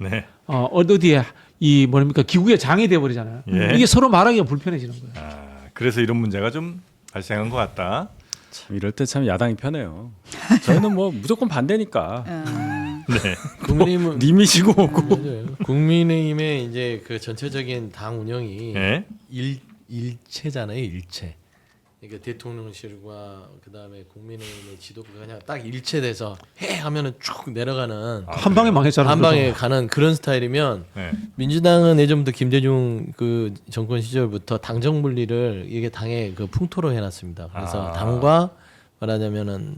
Speaker 3: 어디에 이 뭡니까 기구의 장이 돼버리잖아요. 이게 서로 말하기가 불편해지는 거예요.
Speaker 5: 그래서 이런 문제가 좀 발생한 것 같다.
Speaker 4: 참 이럴 때 참 야당이 편해요. 저희는 뭐 무조건 반대니까.
Speaker 5: 네.
Speaker 1: 국민의힘은
Speaker 4: 님이시고 오고.
Speaker 1: 맞아요. 국민의힘의 이제 그 전체적인 당 운영이 일체잖아요, 일체. 그러니까 대통령실과 그다음에 국민의힘의 지도부가 그냥 딱 일체돼서 해 하면은 쭉 내려가는
Speaker 3: 한 방에 망했잖아요.
Speaker 1: 한 방에 가는 그런 스타일이면 민주당은 예전부터 김대중 그 정권 시절부터 당정 분리를 이게 당의 그 풍토로 해놨습니다. 그래서 당과 말하자면은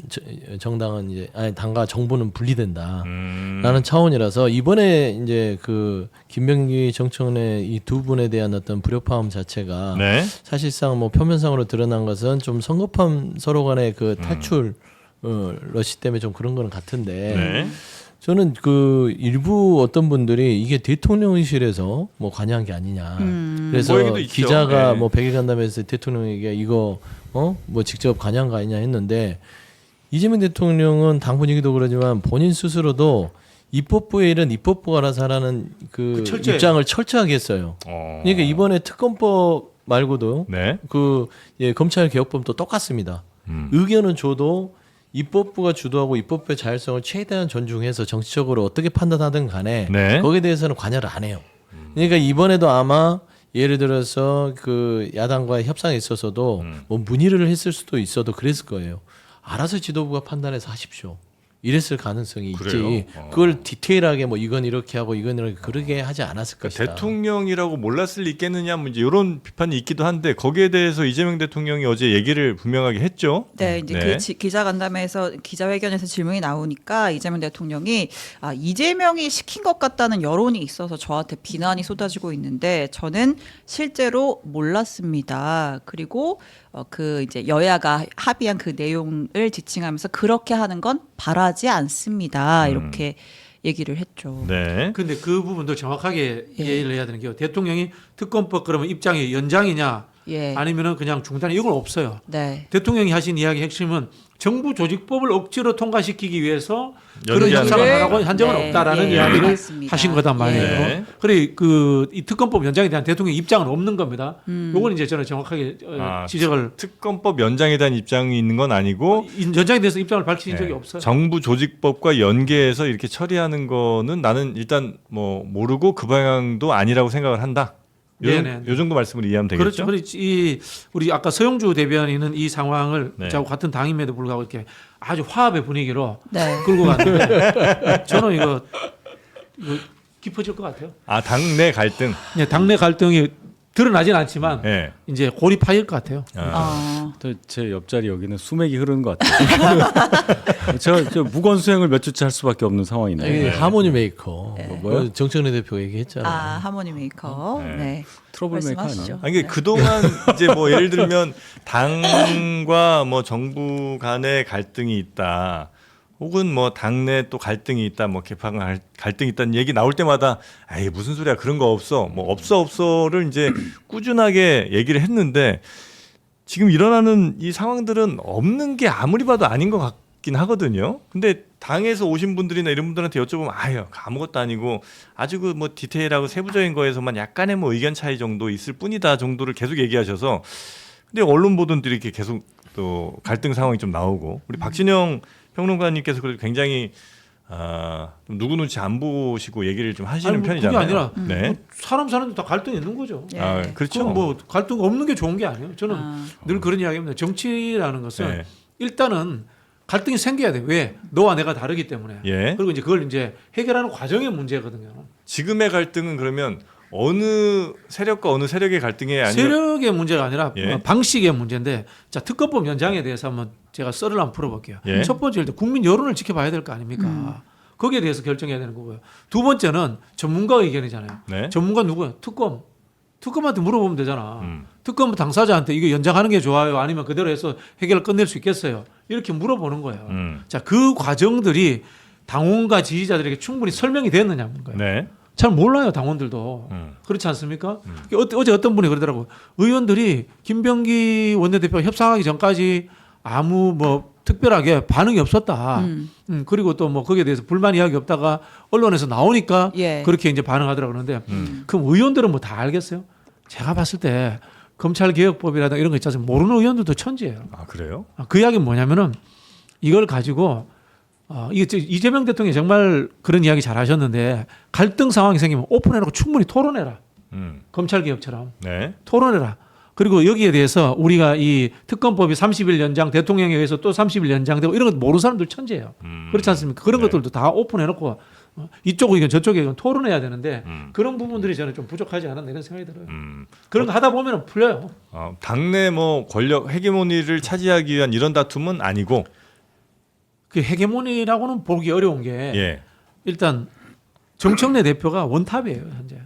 Speaker 1: 정당은 이제 당과 정부는 분리된다라는 차원이라서 이번에 이제 그 김병기 정청래 이 두 분에 대한 어떤 불협화음 자체가 사실상 뭐 표면상으로 드러난 것은 좀 성급한 서로 간의 그 탈출 러시 때문에 좀 그런 거는 같은데 저는 그 일부 어떤 분들이 이게 대통령실에서 뭐 관여한 게 아니냐. 그래서
Speaker 5: 뭐
Speaker 1: 기자가 뭐 백일간담회에서 대통령에게 이거 뭐 직접 관여한 거 아니냐 했는데, 이재명 대통령은 당 분위기도 그러지만 본인 스스로도 입법부의 일은 입법부가 알아서 하라는 그 입장을 철저하게 했어요. 그러니까 이번에 특검법 말고도 그 검찰 개혁법도 똑같습니다. 의견은 줘도 입법부가 주도하고 입법부의 자율성을 최대한 존중해서 정치적으로 어떻게 판단하든 간에 거기에 대해서는 관여를 안 해요. 그러니까 이번에도 아마 예를 들어서 그 야당과의 협상에 있어서도 뭐 문의를 했을 수도 있어도 그랬을 거예요. 알아서 지도부가 판단해서 하십시오. 이랬을 가능성이 있지. 그걸 디테일하게 뭐 이건 이렇게 하고 이건 이렇게 그러게 하지 않았을 것이다.
Speaker 5: 대통령이라고 몰랐을 리 있겠느냐 뭐 이제 이런 비판이 있기도 한데, 거기에 대해서 이재명 대통령이 어제 얘기를 분명하게 했죠.
Speaker 2: 네, 이제 그 기자간담회에서 기자회견에서 질문이 나오니까 이재명 대통령이 이재명이 시킨 것 같다는 여론이 있어서 저한테 비난이 쏟아지고 있는데 저는 실제로 몰랐습니다. 그리고 그 이제 여야가 합의한 그 내용을 지칭하면서 그렇게 하는 건 바라지 않습니다. 이렇게 얘기를 했죠.
Speaker 3: 근데 그 부분도 정확하게 이해를 해야 되는 게, 대통령이 특검법 그러면 입장이 연장이냐
Speaker 2: 예.
Speaker 3: 아니면은 그냥 중단 이건 없어요.
Speaker 2: 네.
Speaker 3: 대통령이 하신 이야기 핵심은 정부 조직법을 억지로 통과시키기 위해서 그런
Speaker 5: 연기하는
Speaker 3: 협상을
Speaker 5: 거예요.
Speaker 3: 하라고 한정은
Speaker 2: 네.
Speaker 3: 없다라는
Speaker 2: 예.
Speaker 3: 이야기를
Speaker 2: 맞습니다.
Speaker 3: 하신 거단 말이에요.
Speaker 5: 예.
Speaker 3: 그래 이 특검법 연장에 대한 대통령 입장은 없는 겁니다. 요건 이제 저는 정확하게 지적을
Speaker 5: 특검법 연장에 대한 입장이 있는 건 아니고
Speaker 3: 연장에 대해서 입장을 밝히신 적이
Speaker 5: 예,
Speaker 3: 없어요.
Speaker 5: 정부 조직법과 연계해서 이렇게 처리하는 거는 나는 일단 뭐 모르고 그 방향도 아니라고 생각을 한다.
Speaker 3: 네네.
Speaker 5: 요 정도 말씀을 이해하면 되겠죠.
Speaker 3: 그렇죠. 우리 아까 서영주 대변인은 이 상황을
Speaker 5: 네.
Speaker 3: 저하고 같은 당임에도 불구하고 이렇게 아주 화합의 분위기로
Speaker 2: 네.
Speaker 3: 끌고 갔는데 저는 이거 깊어질 것 같아요.
Speaker 5: 아, 당내 갈등.
Speaker 3: 네, 당내 갈등이 드러나진 않지만
Speaker 5: 예.
Speaker 3: 이제 골이 파일 것 같아요.
Speaker 4: 제 옆자리 여기는 수맥이 흐르는 것 같아요. 저 무건수행을 몇 주째 할 수밖에 없는 상황이네요.
Speaker 1: 이게 하모니 메이커.
Speaker 4: 뭐요?
Speaker 1: 정청래 대표가 얘기했잖아요.
Speaker 2: 아, 하모니 메이커.
Speaker 5: 네.
Speaker 2: 네.
Speaker 4: 트러블 메이커
Speaker 2: 말씀하시죠.
Speaker 4: 아니에요?
Speaker 5: 아니, 이게 그동안 이제 뭐 예를 들면 당과 뭐 정부 간의 갈등이 있다. 혹은 뭐 당내 또 갈등이 있다, 뭐 개파 갈등이 있다는 얘기 나올 때마다 에이 무슨 소리야 그런 거 없어, 뭐 없어를 이제 꾸준하게 얘기를 했는데 지금 일어나는 이 상황들은 없는 게 아무리 봐도 아닌 것 같긴 하거든요. 근데 당에서 오신 분들이나 이런 분들한테 여쭤보면 아유 아무것도 아니고 아주 그 뭐 디테일하고 세부적인 거에서만 약간의 뭐 의견 차이 정도 있을 뿐이다 정도를 계속 얘기하셔서 근데 언론 보도들이 이렇게 계속 또 갈등 상황이 좀 나오고 우리 박진영 평론가님께서 그래도 굉장히 좀 누구 눈치 안 보시고 얘기를 좀 하시는
Speaker 3: 아니, 뭐
Speaker 5: 편이잖아요.
Speaker 3: 그게 아니라
Speaker 5: 네.
Speaker 3: 사람 사는데 다 갈등이 있는 거죠.
Speaker 2: 예.
Speaker 5: 아, 그렇죠.
Speaker 3: 그건 뭐 갈등 없는 게 좋은 게 아니에요. 저는 늘 그런 이야기입니다. 정치라는 것은
Speaker 5: 네.
Speaker 3: 일단은 갈등이 생겨야 돼. 왜? 너와 내가 다르기 때문에.
Speaker 5: 예.
Speaker 3: 그리고 이제 그걸 이제 해결하는 과정의 문제거든요.
Speaker 5: 지금의 갈등은 그러면 어느 세력과 어느 세력의 갈등이 아니라
Speaker 3: 세력의 문제가 아니라
Speaker 5: 예.
Speaker 3: 방식의 문제인데 자 특검법 연장에 대해서 한번 제가 썰을 한번 풀어볼게요.
Speaker 5: 예.
Speaker 3: 첫 번째 일단 국민 여론을 지켜봐야 될 거 아닙니까? 거기에 대해서 결정해야 되는 거고요. 두 번째는 전문가 의견이잖아요.
Speaker 5: 네.
Speaker 3: 전문가 누구예요? 특검한테 물어보면 되잖아. 특검 당사자한테 이거 연장하는 게 좋아요? 아니면 그대로 해서 해결을 끝낼 수 있겠어요? 이렇게 물어보는 거예요. 자, 그 과정들이 당원과 지지자들에게 충분히 설명이 됐느냐는 거예요.
Speaker 5: 네.
Speaker 3: 잘 몰라요, 당원들도. 그렇지 않습니까? 어제 어떤 분이 그러더라고요. 의원들이 김병기 원내대표가 협상하기 전까지 아무 뭐 특별하게 반응이 없었다. 그리고 또 뭐 거기에 대해서 불만 이야기 없다가 언론에서 나오니까
Speaker 2: 예.
Speaker 3: 그렇게 이제 반응하더라고 그러는데 그럼 의원들은 뭐 다 알겠어요? 제가 봤을 때 검찰개혁법이라든가 이런 거 있지 않습니까? 모르는 의원들도 천지예요.
Speaker 5: 아 그래요?
Speaker 3: 그 이야기는 뭐냐면은 이걸 가지고 이게 이재명 대통령이 정말 그런 이야기 잘 하셨는데 갈등 상황이 생기면 오픈해놓고 충분히 토론해라. 검찰개혁처럼
Speaker 5: 네.
Speaker 3: 토론해라. 그리고 여기에 대해서 우리가 이 특검법이 30일 연장 대통령에 의해서 또 30일 연장되고 이런 거 모르는 사람들 천재예요. 그렇지 않습니까? 그런
Speaker 5: 네.
Speaker 3: 것들도 다 오픈해놓고 이쪽 의견 저쪽 의견 토론해야 되는데 그런 부분들이 저는 좀 부족하지 않았나 이런 생각이 들어요. 그런 거 하다 보면 풀려요.
Speaker 5: 당내 뭐 권력 헤게모니를 차지하기 위한 이런 다툼은 아니고
Speaker 3: 그 헤게모니라고는 보기 어려운 게
Speaker 5: 예.
Speaker 3: 일단 정청래 대표가 원탑이에요 현재.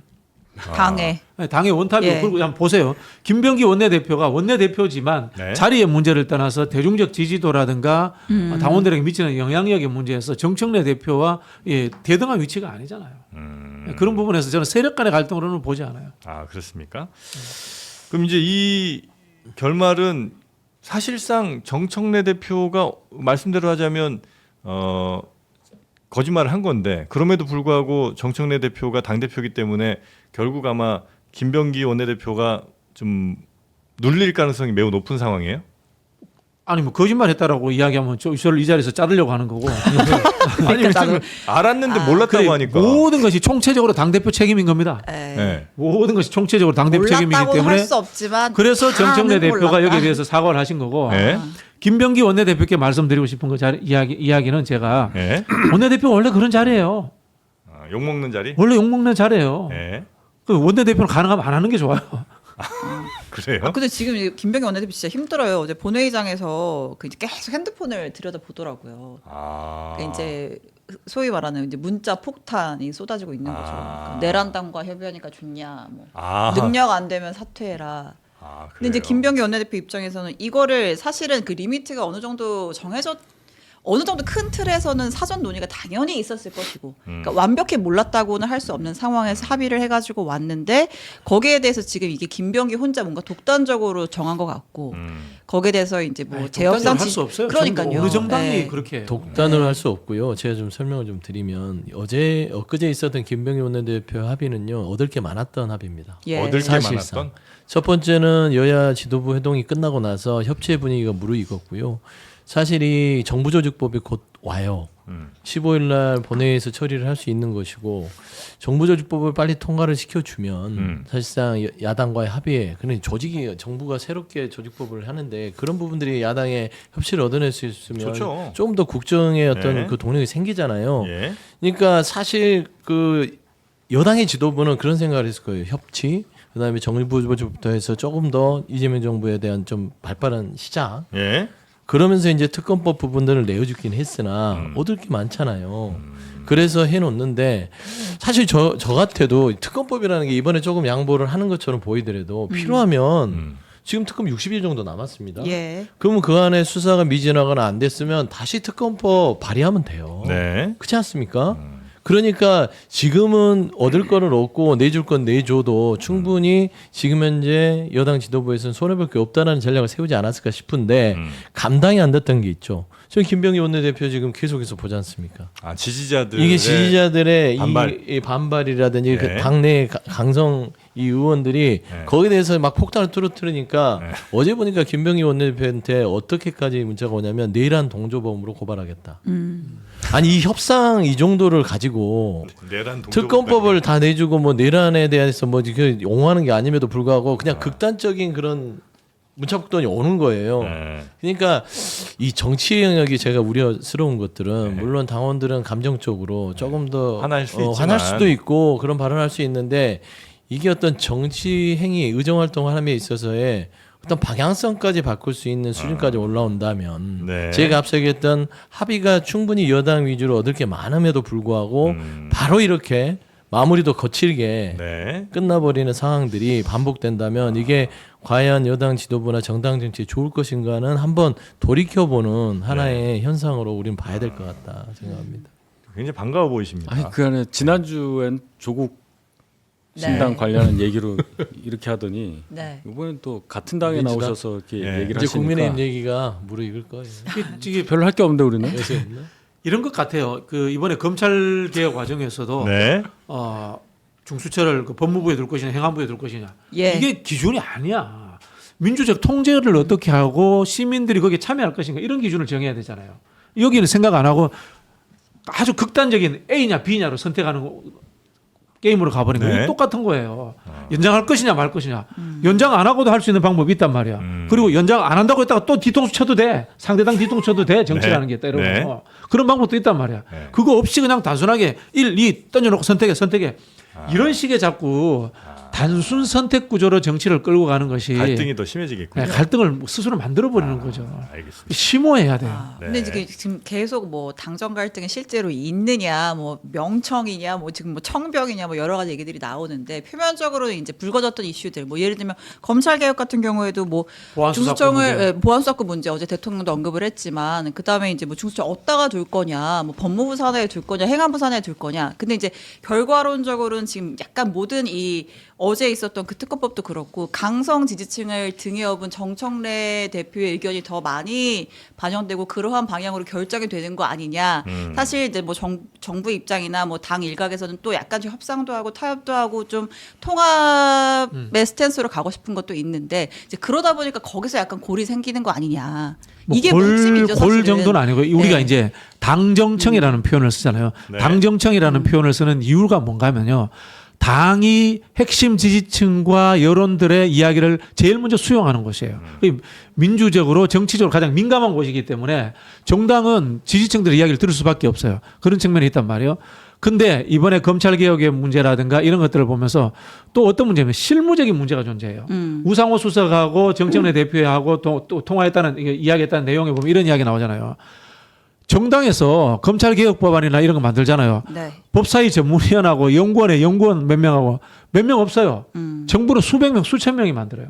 Speaker 2: 당에.
Speaker 3: 네, 당의 원탑이고
Speaker 2: 예.
Speaker 3: 그리고 한번 보세요. 김병기 원내대표가 원내대표지만
Speaker 5: 네.
Speaker 3: 자리의 문제를 떠나서 대중적 지지도라든가 당원들에게 미치는 영향력의 문제에서 정청래 대표와 대등한 위치가 아니잖아요. 그런 부분에서 저는 세력 간의 갈등으로는 보지 않아요.
Speaker 5: 아 그렇습니까? 그럼 이제 이 결말은 사실상 정청래 대표가 말씀대로 하자면 거짓말을 한 건데 그럼에도 불구하고 정청래 대표가 당 대표이기 때문에 결국 아마 김병기 원내대표가 좀 눌릴 가능성이 매우 높은 상황이에요.
Speaker 3: 아니 뭐 거짓말했다라고 이야기하면 저를 이 자리에서 자르려고 하는 거고. 아니
Speaker 2: 나도-
Speaker 5: 알았는데 몰랐다고
Speaker 3: 그래,
Speaker 5: 하니까.
Speaker 3: 모든 것이 총체적으로 당 대표 책임인 겁니다.
Speaker 5: 네.
Speaker 3: 모든 것이 총체적으로 당 대표 책임이기
Speaker 2: 몰랐다고
Speaker 3: 때문에
Speaker 2: 할 수 없지만
Speaker 3: 그래서 정청래
Speaker 2: 다는
Speaker 3: 대표가
Speaker 2: 몰랐다.
Speaker 3: 여기에 대해서 사과를 하신 거고
Speaker 5: 네.
Speaker 3: 김병기 원내대표께 말씀드리고 싶은 거 이야기는 제가
Speaker 5: 네.
Speaker 3: 원내대표가 원래 그런 자리예요.
Speaker 5: 욕 먹는 자리.
Speaker 3: 원래 욕먹는 자리예요.
Speaker 5: 네.
Speaker 3: 그 원내대표는 가능하면 안 하는 게 좋아요.
Speaker 5: 그래요?
Speaker 2: 근데 지금 김병기 원내대표 진짜 힘들어요. 어제 본회의장에서 그 이제 계속 핸드폰을 들여다 보더라고요.
Speaker 5: 아.
Speaker 2: 그러니까 이제 소위 말하는 이제 문자 폭탄이 쏟아지고 있는 거죠. 그러니까 내란당과 협의하니까 좋냐, 뭐
Speaker 5: 아.
Speaker 2: 능력 안 되면 사퇴해라. 근데 이제
Speaker 5: 그래요?
Speaker 2: 김병기 원내대표 입장에서는 이거를 사실은 그 리미트가 어느 정도 정해져 어느 정도 큰 틀에서는 사전 논의가 당연히 있었을 것이고 그러니까 완벽히 몰랐다고는 할 수 없는 상황에서 합의를 해가지고 왔는데 거기에 대해서 지금 이게 김병기 혼자 뭔가 독단적으로 정한 것 같고 거기에 대해서 이제 뭐 재협상
Speaker 3: 할수 없어요.
Speaker 2: 그러니까요.
Speaker 3: 어느 정당이
Speaker 2: 네.
Speaker 3: 그렇게
Speaker 1: 독단으로 할 수 없고요. 제가 좀 설명을 좀 드리면 엊그제 있었던 김병기 원내대표 합의는요. 얻을 게 많았던 합의입니다.
Speaker 2: 예.
Speaker 5: 얻을 게
Speaker 1: 사실상.
Speaker 5: 많았던.
Speaker 1: 첫 번째는 여야 지도부 회동이 끝나고 나서 협치의 분위기가 무르익었고요. 사실 이 정부조직법이 곧 와요. 15일 날 본회의에서 처리를 할 수 있는 것이고 정부조직법을 빨리 통과를 시켜주면 사실상 야당과의 합의에 그런 조직이 정부가 새롭게 조직법을 하는데 그런 부분들이 야당의 협치를 얻어낼 수 있으면
Speaker 5: 좋죠.
Speaker 1: 좀 더 국정의 어떤
Speaker 5: 네.
Speaker 1: 그 동력이 생기잖아요.
Speaker 5: 예.
Speaker 1: 그러니까 사실 그 여당의 지도부는 그런 생각을 했을 거예요. 협치, 그다음에 정부부터 해서 조금 더 이재명 정부에 대한 좀 발빠른 시작.
Speaker 5: 예.
Speaker 1: 그러면서 이제 특검법 부분들을 내어주긴 했으나 얻을 게 많잖아요. 그래서 해놓는데 사실 저 같아도 특검법이라는 게 이번에 조금 양보를 하는 것처럼 보이더라도 필요하면 지금 특검 60일 정도 남았습니다.
Speaker 2: 예.
Speaker 1: 그러면 그 안에 수사가 미진하거나 안 됐으면 다시 특검법 발의하면 돼요.
Speaker 5: 네.
Speaker 1: 그렇지 않습니까? 그러니까 지금은 얻을 거를 얻고 내줄 건 내줘도 충분히 지금 현재 여당 지도부에서는 손해볼 게 없다는 전략을 세우지 않았을까 싶은데 감당이 안 됐던 게 있죠. 저희 김병기 원내대표 지금 계속해서 보지 않습니까?
Speaker 5: 아, 지지자들
Speaker 1: 이게 지지자들의
Speaker 5: 반발.
Speaker 1: 이 반발이라든지
Speaker 5: 네.
Speaker 1: 그 당내 강성 이 의원들이
Speaker 5: 네.
Speaker 1: 거기에 대해서 막 폭탄을 떨어뜨리니까
Speaker 5: 네.
Speaker 1: 어제 보니까 김병기 원내대표한테 어떻게까지 문자가 오냐면 내란 동조범으로 고발하겠다. 아니 이 협상 이 정도를 가지고
Speaker 5: 내란 동조법까지.
Speaker 1: 특검법을 다 내주고 뭐 내란에 대해서 뭐 옹호하는 게 아님에도 불구하고 그냥 극단적인 그런 문자폭탄이 오는 거예요.
Speaker 5: 네.
Speaker 1: 그러니까 이 정치 영역이 제가 우려스러운 것들은
Speaker 5: 네.
Speaker 1: 물론 당원들은 감정적으로 조금 더
Speaker 5: 화날 수 있지만.
Speaker 1: 화날 수도 있고 그런 발언할 수 있는데 이게 어떤 정치 행위 의정 활동함에 있어서의 어떤 방향성까지 바꿀 수 있는 수준까지 올라온다면
Speaker 5: 네.
Speaker 1: 제가 앞서 얘기했던 합의가 충분히 여당 위주로 얻을 게 많음에도 불구하고 바로 이렇게 마무리도 거칠게
Speaker 5: 네.
Speaker 1: 끝나버리는 상황들이 반복된다면 이게 과연 여당 지도부나 정당 정치에 좋을 것인가는 한번 돌이켜보는 하나의 현상으로 우리는 봐야 될 것 같다 생각합니다.
Speaker 5: 굉장히 반가워 보이십니다.
Speaker 4: 아니 그 안에 지난주엔 조국 신당
Speaker 2: 네.
Speaker 4: 관련한 얘기로 이렇게 하더니
Speaker 2: 네.
Speaker 4: 이번엔 또 같은 당에
Speaker 1: 민주당?
Speaker 4: 나오셔서 이렇게
Speaker 5: 네.
Speaker 4: 얘기를
Speaker 1: 이제
Speaker 4: 하시니까
Speaker 1: 국민의힘 얘기가 무르익을 거예요.
Speaker 3: 이게
Speaker 4: 별로 할 게 없는데 우리는
Speaker 1: 요새 있나?
Speaker 3: 이런 것 같아요. 그 이번에 검찰 개혁 과정에서도
Speaker 5: 네.
Speaker 3: 중수처를 그 법무부에 둘 것이냐 행안부에 둘 것이냐
Speaker 2: 예.
Speaker 3: 이게 기준이 아니야. 민주적 통제를 어떻게 하고 시민들이 거기에 참여할 것인가 이런 기준을 정해야 되잖아요. 여기는 생각 안 하고 아주 극단적인 A냐 B냐로 선택하는 거, 게임으로 가버리는
Speaker 5: 네.
Speaker 3: 거예요. 똑같은 거예요. 연장할 것이냐 말 것이냐. 연장 안 하고도 할 수 있는 방법이 있단 말이야. 그리고 연장 안 한다고 했다가 또 뒤통수 쳐도 돼. 상대당 뒤통수 쳐도 돼. 정치라는 게 때려.
Speaker 5: 네.
Speaker 3: 그런 방법도 있단 말이야.
Speaker 5: 네.
Speaker 3: 그거 없이 그냥 단순하게 1, 2 던져놓고 선택해. 이런 식의 자꾸 단순 선택 구조로 정치를 끌고 가는 것이
Speaker 5: 갈등이 더 심해지겠군요.
Speaker 3: 네, 갈등을 스스로 만들어 버리는 거죠.
Speaker 5: 알겠습니다.
Speaker 3: 심오해야 돼요.
Speaker 2: 근데
Speaker 5: 네.
Speaker 2: 이제 지금 계속 뭐 당정 갈등이 실제로 있느냐, 뭐 명청이냐, 뭐 지금 뭐 청병이냐, 뭐 여러 가지 얘기들이 나오는데 표면적으로는 이제 불거졌던 이슈들, 뭐 예를 들면 검찰 개혁 같은 경우에도 뭐
Speaker 3: 보안수사권 문제.
Speaker 2: 중수청을 보안수사권 문제 어제 대통령도 언급을 했지만 그 다음에 이제 뭐 중수청 어디다가 둘 거냐, 뭐 법무부 산하에 둘 거냐, 행안부 산하에 둘 거냐. 근데 이제 결과론적으로는 지금 약간 모든 이 어제 있었던 그 특검법도 그렇고 강성 지지층을 등에 업은 정청래 대표의 의견이 더 많이 반영되고 그러한 방향으로 결정이 되는 거 아니냐. 사실 이제 뭐 정부 입장이나 뭐 당 일각에서는 또 약간 좀 협상도 하고 타협도 하고 좀 통합의 스탠스로 가고 싶은 것도 있는데 이제 그러다 보니까 거기서 약간 골이 생기는 거 아니냐. 이게 뭐 핵심이죠,
Speaker 3: 골
Speaker 2: 사실은.
Speaker 3: 정도는 아니고 우리가
Speaker 2: 네.
Speaker 3: 이제 당정청이라는 표현을 쓰잖아요.
Speaker 5: 네.
Speaker 3: 당정청이라는 표현을 쓰는 이유가 뭔가 하면요. 당이 핵심 지지층과 여론들의 이야기를 제일 먼저 수용하는 곳이에요. 민주적으로 정치적으로 가장 민감한 곳이기 때문에 정당은 지지층들의 이야기를 들을 수밖에 없어요. 그런 측면이 있단 말이에요. 근데 이번에 검찰개혁의 문제라든가 이런 것들을 보면서 또 어떤 문제냐면 실무적인 문제가 존재해요. 우상호 수석하고 정청래 대표하고 또 통화했다는 이야기했다는 내용에 보면 이런 이야기 나오잖아요. 정당에서 검찰개혁 법안이나 이런 거 만들잖아요.
Speaker 2: 네.
Speaker 3: 법사위 전문위원하고 연구원 몇 명하고 몇 명 없어요. 정부는 수백 명, 수천 명이 만들어요.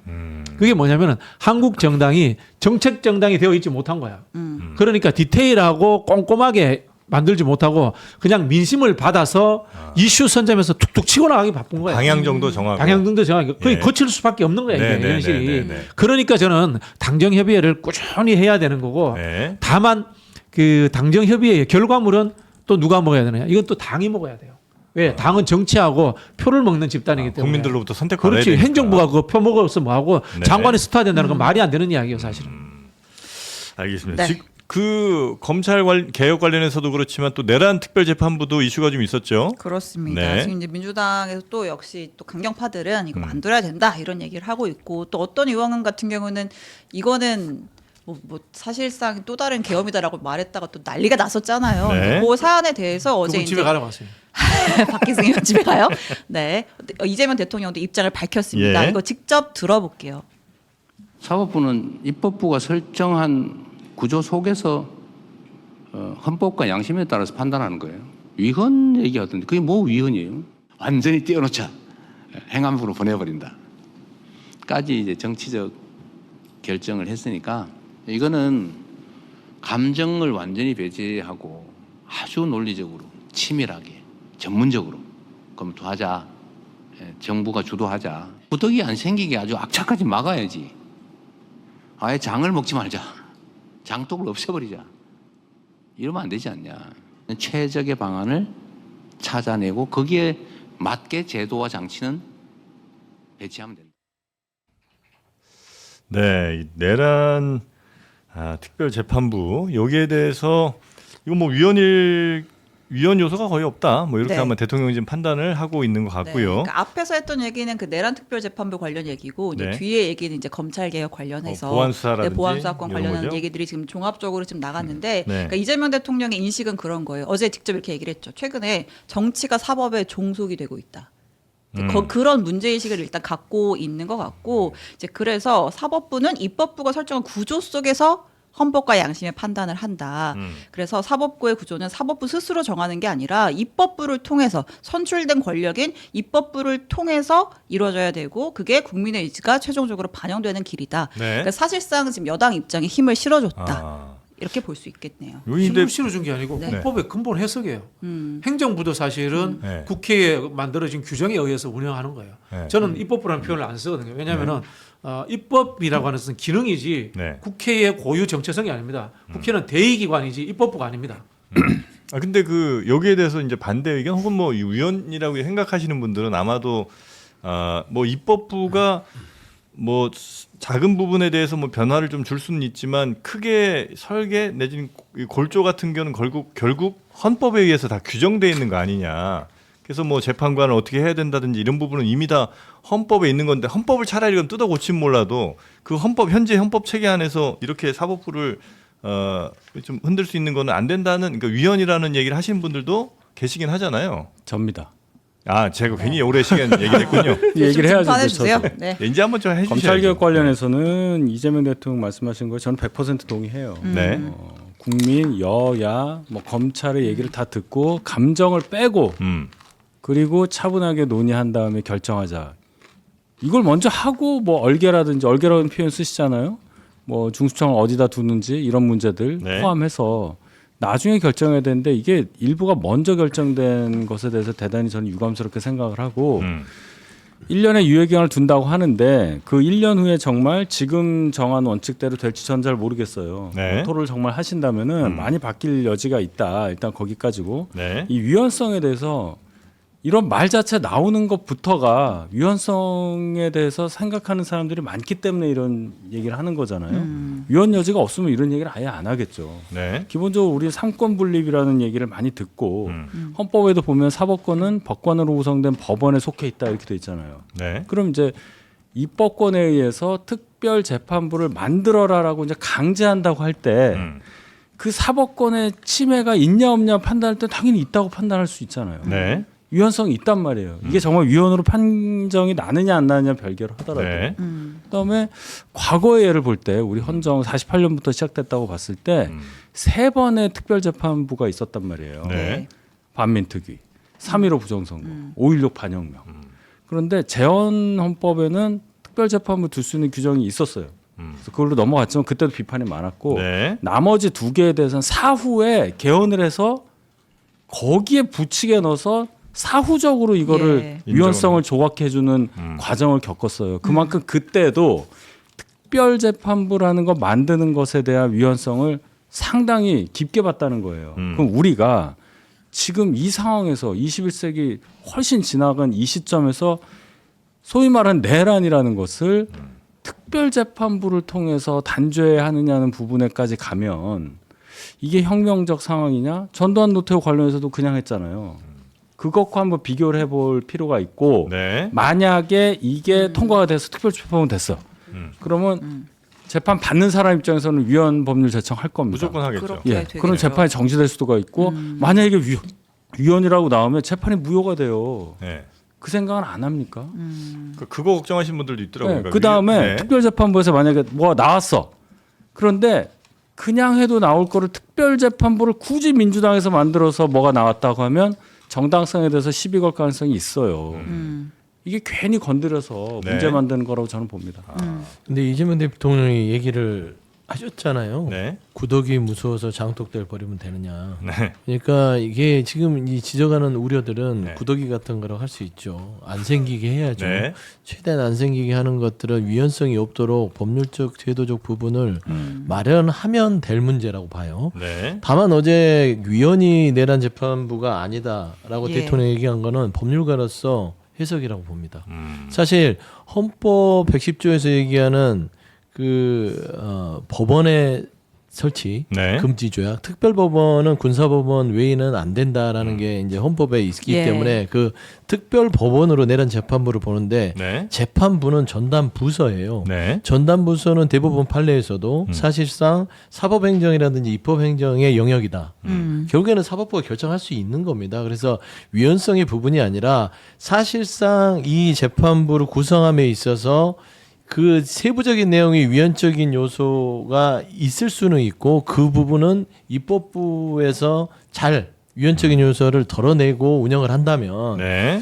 Speaker 3: 그게 뭐냐면은 한국 정당이 정책 정당이 되어 있지 못한 거야. 그러니까 디테일하고 꼼꼼하게 만들지 못하고 그냥 민심을 받아서 이슈 선점에서 툭툭 치고 나가기 바쁜 거야.
Speaker 5: 방향 정도 정하고.
Speaker 3: 방향 정도 정하기. 그게
Speaker 5: 예.
Speaker 3: 거칠 수밖에 없는 거야.
Speaker 5: 네,
Speaker 3: 이게
Speaker 5: 네,
Speaker 3: 현실이.
Speaker 5: 네, 네, 네.
Speaker 3: 그러니까 저는 당정협의회를 꾸준히 해야 되는 거고
Speaker 5: 네.
Speaker 3: 다만 그 당정협의회의 결과물은 또 누가 먹어야 되느냐. 이건 또 당이 먹어야 돼요. 왜? 당은 정치하고 표를 먹는 집단이기 때문에.
Speaker 5: 국민들로부터 선택받아야
Speaker 3: 그렇지.
Speaker 5: 되니까.
Speaker 3: 행정부가 그거 표 먹어서 뭐하고
Speaker 5: 네.
Speaker 3: 장관이 스타된다는 건 말이 안 되는 이야기예요, 사실은.
Speaker 5: 알겠습니다.
Speaker 2: 네.
Speaker 5: 그 검찰 개혁 관련해서도 그렇지만 또 내란 특별재판부도 이슈가 좀 있었죠.
Speaker 2: 그렇습니다.
Speaker 5: 네.
Speaker 2: 지금 이제 민주당에서 또 역시 또 강경파들은 이거 만들어야 된다 이런 얘기를 하고 있고 또 어떤 의원 같은 경우는 이거는 뭐 사실상 또 다른 계엄이다라고 말했다가 또 난리가 났었잖아요.
Speaker 5: 네.
Speaker 2: 그 사안에 대해서 어제
Speaker 3: 그분 집에
Speaker 2: 이제
Speaker 3: 가라고 하세요.
Speaker 2: 박기승 의원 집에 가요. 네, 이재명 대통령도 입장을 밝혔습니다.
Speaker 5: 예.
Speaker 2: 이거 직접 들어볼게요.
Speaker 11: 사법부는 입법부가 설정한 구조 속에서 헌법과 양심에 따라서 판단하는 거예요. 위헌 얘기하던데 그게 뭐 위헌이에요? 완전히 떼어놓자. 행안부로 보내버린다. 까지 이제 정치적 결정을 했으니까 이거는 감정을 완전히 배제하고 아주 논리적으로 치밀하게 전문적으로 검토하자. 정부가 주도하자. 부득이 안 생기게 아주 악착같이 막아야지. 아예 장을 먹지 말자. 장독을 없애버리자. 이러면 안 되지 않냐. 최적의 방안을 찾아내고 거기에 맞게 제도와 장치는 배치하면 된다.
Speaker 5: 네, 이 내란 특별재판부 여기에 대해서 이거 뭐 위헌 요소가 거의 없다. 뭐 이렇게
Speaker 2: 네.
Speaker 5: 아마 대통령이 지금 판단을 하고 있는 것
Speaker 2: 네,
Speaker 5: 같고요.
Speaker 2: 그러니까 앞에서 했던 얘기는 그 내란 특별재판부 관련 얘기고 이제
Speaker 5: 네.
Speaker 2: 뒤에 얘기는 이제 검찰 개혁 관련해서
Speaker 5: 보안 수사라든지
Speaker 2: 네, 보안 수사권
Speaker 5: 이런
Speaker 2: 관련한
Speaker 5: 거죠?
Speaker 2: 얘기들이 지금 종합적으로 지금 나갔는데
Speaker 5: 네.
Speaker 2: 그러니까 이재명 대통령의 인식은 그런 거예요. 어제 직접 이렇게 얘기를 했죠. 최근에 정치가 사법에 종속이 되고 있다. 그런 문제의식을 일단 갖고 있는 것 같고 이제 그래서 사법부는 입법부가 설정한 구조 속에서 헌법과 양심의 판단을 한다. 그래서 사법부의 구조는 사법부 스스로 정하는 게 아니라 입법부를 통해서 선출된 권력인 입법부를 통해서 이루어져야 되고 그게 국민의 의지가 최종적으로 반영되는 길이다.
Speaker 5: 네.
Speaker 2: 그러니까 사실상 지금 여당 입장에 힘을 실어줬다.
Speaker 5: 아,
Speaker 2: 이렇게 볼 수 있겠네요.
Speaker 3: 힘을 실어준 게 아니고
Speaker 2: 네.
Speaker 3: 헌법의 근본 해석이에요. 행정부도 사실은
Speaker 5: 네.
Speaker 3: 국회에 만들어진 규정에 의해서 운영하는 거예요.
Speaker 5: 네.
Speaker 3: 저는 입법부라는 표현을 안 쓰거든요. 왜냐하면 입법이라고 하는 것은 기능이지
Speaker 5: 네.
Speaker 3: 국회의 고유 정체성이 아닙니다. 국회는 대의기관이지 입법부가 아닙니다.
Speaker 5: 근데 그 여기에 대해서 이제 반대 의견 혹은 뭐 위헌이라고 생각하시는 분들은 아마도 뭐 입법부가 뭐 작은 부분에 대해서 뭐 변화를 좀 줄 수는 있지만 크게 설계 내지는 골조 같은 경우는 결국 헌법에 의해서 다 규정되어 있는 거 아니냐. 그래서 뭐 재판관을 어떻게 해야 된다든지 이런 부분은 이미 다 헌법에 있는 건데 헌법을 차라리 좀 뜯어 고치면 몰라도 그 현재 헌법 체계 안에서 이렇게 사법부를 좀 흔들 수 있는 거는 안 된다는 그러니까 위헌이라는 얘기를 하시는 분들도 계시긴 하잖아요.
Speaker 4: 접니다.
Speaker 5: 제가 괜히 오래 시간 얘기했군요.
Speaker 4: 이 얘기를 해야죠.
Speaker 2: 해주세요.
Speaker 4: 저도.
Speaker 2: 네.
Speaker 5: 이제 한번 좀 해주셔야죠.
Speaker 4: 검찰 개혁 관련해서는 이재명 대통령 말씀하신 거 저는 100% 동의해요.
Speaker 5: 네.
Speaker 4: 국민, 여야, 뭐 검찰의 얘기를 다 듣고 감정을 빼고 그리고 차분하게 논의한 다음에 결정하자. 이걸 먼저 하고 뭐 얼개라는 표현 쓰시잖아요. 뭐 중수청을 어디다 두는지 이런 문제들
Speaker 5: 네.
Speaker 4: 포함해서 나중에 결정해야 되는데 이게 일부가 먼저 결정된 것에 대해서 대단히 저는 유감스럽게 생각을 하고 1년의 유예기간을 둔다고 하는데 그 1년 후에 정말 지금 정한 원칙대로 될지 전 잘 모르겠어요.
Speaker 5: 네.
Speaker 4: 토론을 정말 하신다면은 많이 바뀔 여지가 있다. 일단 거기까지고
Speaker 5: 네.
Speaker 4: 이 위헌성에 대해서 이런 말 자체 나오는 것부터가 위헌성에 대해서 생각하는 사람들이 많기 때문에 이런 얘기를 하는 거잖아요. 위헌 여지가 없으면 이런 얘기를 아예 안 하겠죠.
Speaker 5: 네.
Speaker 4: 기본적으로 우리 삼권 분립이라는 얘기를 많이 듣고 헌법에도 보면 사법권은 법관으로 구성된 법원에 속해 있다 이렇게 돼 있잖아요.
Speaker 5: 네.
Speaker 4: 그럼 이제 입법권에 의해서 특별 재판부를 만들어라라고 이제 강제한다고 할 때 그 사법권의 침해가 있냐 없냐 판단할 때 당연히 있다고 판단할 수 있잖아요.
Speaker 5: 네.
Speaker 4: 위헌성이 있단 말이에요. 이게 정말 위헌으로 판정이 나느냐 안 나느냐 별개로 하더라도.
Speaker 5: 네.
Speaker 4: 그다음에 과거의 예를 볼 때 우리 헌정 48년부터 시작됐다고 봤을 때 세 번의 특별재판부가 있었단 말이에요.
Speaker 5: 네.
Speaker 4: 반민특위, 3.15 부정선거, 5.16 반혁명. 그런데 재헌헌법에는 특별재판부 둘 수 있는 규정이 있었어요. 그래서 그걸로 넘어갔지만 그때도 비판이 많았고
Speaker 5: 네.
Speaker 4: 나머지 2개에 대해서는 사후에 개헌을 해서 거기에 부칙에 넣어서 사후적으로 이거를
Speaker 2: 예.
Speaker 4: 위헌성을 조각해주는 과정을 겪었어요. 그만큼 그때도 특별재판부라는 거 만드는 것에 대한 위헌성을 상당히 깊게 봤다는 거예요. 그럼 우리가 지금 이 상황에서 21세기 훨씬 지나간 이 시점에서 소위 말하는 내란이라는 것을 특별재판부를 통해서 단죄하느냐는 부분에까지 가면 이게 혁명적 상황이냐? 전두환 노태우 관련해서도 그냥 했잖아요. 그것과 한번 비교를 해볼 필요가 있고
Speaker 5: 네.
Speaker 4: 만약에 이게 통과가 돼서 특별재판부 됐어. 그러면 재판 받는 사람 입장에서는 위헌 법률 제청할 겁니다.
Speaker 5: 무조건 하겠죠.
Speaker 2: 그렇게
Speaker 4: 예,
Speaker 2: 되겠죠.
Speaker 4: 그런 재판이 정지될 수도 있고 만약에 이게 위헌이라고 나오면 재판이 무효가 돼요.
Speaker 5: 네.
Speaker 4: 그 생각은 안 합니까?
Speaker 5: 그거 걱정하시는 분들도 있더라고요.
Speaker 4: 네, 그 다음에
Speaker 5: 네.
Speaker 4: 특별재판부에서 만약에 뭐가 나왔어. 그런데 그냥 해도 나올 거를 특별재판부를 굳이 민주당에서 만들어서 뭐가 나왔다고 하면 정당성에 대해서 시비 걸 가능성이 있어요. 이게 괜히 건드려서
Speaker 5: 네.
Speaker 4: 문제 만드는 거라고 저는 봅니다.
Speaker 1: 근데 이재명 대통령이 얘기를 하셨잖아요.
Speaker 5: 네.
Speaker 1: 구더기 무서워서 장독대를 버리면 되느냐.
Speaker 5: 네.
Speaker 1: 그러니까 이게 지금 이 지적하는 우려들은
Speaker 5: 네.
Speaker 1: 구더기 같은 거라고 할 수 있죠. 안 생기게 해야죠.
Speaker 5: 네.
Speaker 1: 최대한 안 생기게 하는 것들은 위헌성이 없도록 법률적 제도적 부분을 마련하면 될 문제라고 봐요.
Speaker 5: 네.
Speaker 1: 다만 어제 위헌이 내란 재판부가 아니다라고
Speaker 2: 예.
Speaker 1: 대통령이 얘기한 거는 법률가로서 해석이라고 봅니다. 사실 헌법 110조에서 얘기하는 법원의 설치
Speaker 5: 네.
Speaker 1: 금지 조약, 특별법원은 군사법원 외에는 안 된다라는 게 이제 헌법에 있기
Speaker 2: 예.
Speaker 1: 때문에 그 특별법원으로 내란 재판부를 보는데
Speaker 5: 네.
Speaker 1: 재판부는 전담 부서예요.
Speaker 5: 네.
Speaker 1: 전담 부서는 대법원 판례에서도 사실상 사법행정이라든지 입법행정의 영역이다. 결국에는 사법부가 결정할 수 있는 겁니다. 그래서 위헌성의 부분이 아니라 사실상 이 재판부를 구성함에 있어서 그 세부적인 내용이 위헌적인 요소가 있을 수는 있고 그 부분은 입법부에서 잘 위헌적인 요소를 덜어내고 운영을 한다면
Speaker 5: 네.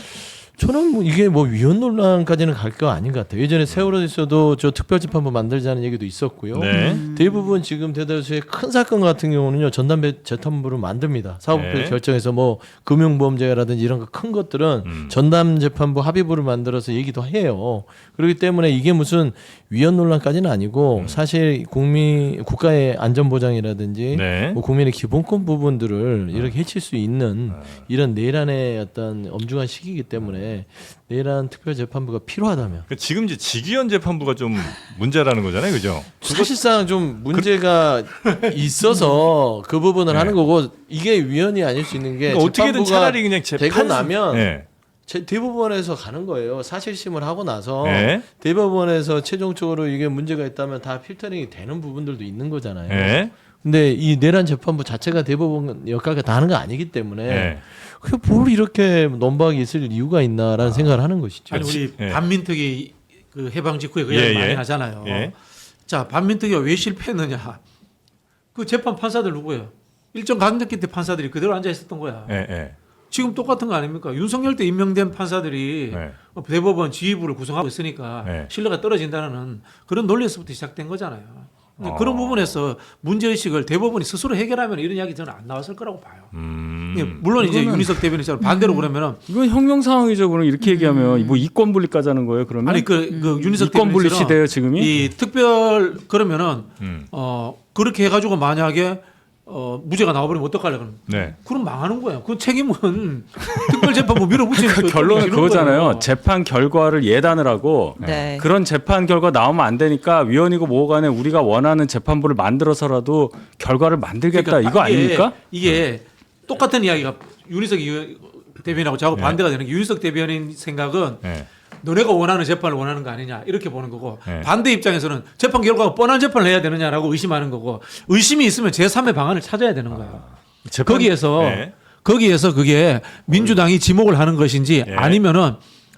Speaker 1: 저는 뭐 이게 뭐 위헌 논란까지는 갈 거 아닌 것 같아요. 예전에 세월호에서도 저 특별재판부 만들자는 얘기도 있었고요.
Speaker 5: 네.
Speaker 1: 대부분 지금 대다수의 큰 사건 같은 경우는요 전담 재판부를 만듭니다. 사법부에서
Speaker 5: 네.
Speaker 1: 결정해서 뭐 금융보험제라든지 이런 거 큰 것들은 전담 재판부 합의부를 만들어서 얘기도 해요. 그렇기 때문에 이게 무슨 위헌 논란까지는 아니고 사실 국가의 안전보장이라든지
Speaker 5: 네.
Speaker 1: 뭐 국민의 기본권 부분들을 이렇게 해칠 수 있는 이런 내란의 어떤 엄중한 시기이기 때문에 내란 특별재판부가 필요하다면
Speaker 5: 지금 이제 직위원 재판부가 좀 문제라는 거잖아요, 그죠?
Speaker 1: 사실상 좀 문제가 있어서 그 부분을
Speaker 5: 네.
Speaker 1: 하는 거고 이게 위헌이 아닐 수 있는 게
Speaker 5: 그러니까 어떻게든
Speaker 1: 재판부가
Speaker 5: 차라리 그냥
Speaker 1: 되고 나면
Speaker 5: 네.
Speaker 1: 대법원에서 가는 거예요. 사실심을 하고 나서
Speaker 5: 네.
Speaker 1: 대법원에서 최종적으로 이게 문제가 있다면 다 필터링이 되는 부분들도 있는 거잖아요.
Speaker 5: 네.
Speaker 1: 근데 이 내란 재판부 자체가 대법원 역할을 다 하는 거 아니기 때문에
Speaker 5: 네.
Speaker 1: 그게 뭘 이렇게 논박이 있을 이유가 있나라는 생각을 하는 것이죠.
Speaker 3: 아니 우리
Speaker 5: 예.
Speaker 3: 반민특위 그 해방 직후에 그
Speaker 5: 예,
Speaker 3: 이야기 많이
Speaker 5: 예.
Speaker 3: 하잖아요.
Speaker 5: 예.
Speaker 3: 자, 반민특위가 왜 실패했느냐? 그 재판 판사들 누구예요? 일정 강력기 때 판사들이 그대로 앉아 있었던 거야.
Speaker 5: 예, 예.
Speaker 3: 지금 똑같은 거 아닙니까? 윤석열 때 임명된 판사들이
Speaker 5: 네.
Speaker 3: 대법원 지휘부를 구성하고 있으니까
Speaker 5: 네.
Speaker 3: 신뢰가 떨어진다는 그런 논리에서부터 시작된 거잖아요. 근데
Speaker 5: 어.
Speaker 3: 그런 부분에서 문제의식을 대법원이 스스로 해결하면 이런 이야기 저는 안 나왔을 거라고 봐요. 예, 물론 이제 윤희석 대변인처럼 반대로 그러면은
Speaker 4: 이건 혁명 상황이죠. 그럼 이렇게 얘기하면 뭐 이권 분리 까자는 거예요. 그러면
Speaker 3: 아니 그 윤희석
Speaker 4: 이권 분리
Speaker 3: 대변인처럼
Speaker 4: 시대예요 지금이?
Speaker 3: 이 특별 그러면은 그렇게 해가지고 만약에 무죄가 나와버리면 어떡하려 그러면
Speaker 5: 네.
Speaker 3: 그럼 망하는 거야. 그 책임은 특별재판부 밀어붙이는
Speaker 4: 그 결론은 그거잖아요. 재판 결과를 예단을 하고
Speaker 2: 네.
Speaker 4: 그런 재판 결과 나오면 안 되니까 위헌이고 뭐고 간에 우리가 원하는 재판부를 만들어서라도 결과를 만들겠다 이거 아닙니까?
Speaker 3: 이게 똑같은 이야기가 윤희석 대변인하고 저하고
Speaker 5: 네.
Speaker 3: 반대가 되는 게 윤희석 대변인 생각은
Speaker 5: 네.
Speaker 3: 너네가 원하는 재판을 원하는 거 아니냐 이렇게 보는 거고
Speaker 5: 네.
Speaker 3: 반대 입장에서는 재판 결과가 뻔한 재판을 해야 되느냐라고 의심하는 거고 의심이 있으면 제3의 방안을 찾아야 되는 거예요.
Speaker 5: 재판-
Speaker 3: 거기에서
Speaker 5: 네.
Speaker 3: 그게 민주당이 지목을 하는 것인지
Speaker 5: 네.
Speaker 3: 아니면은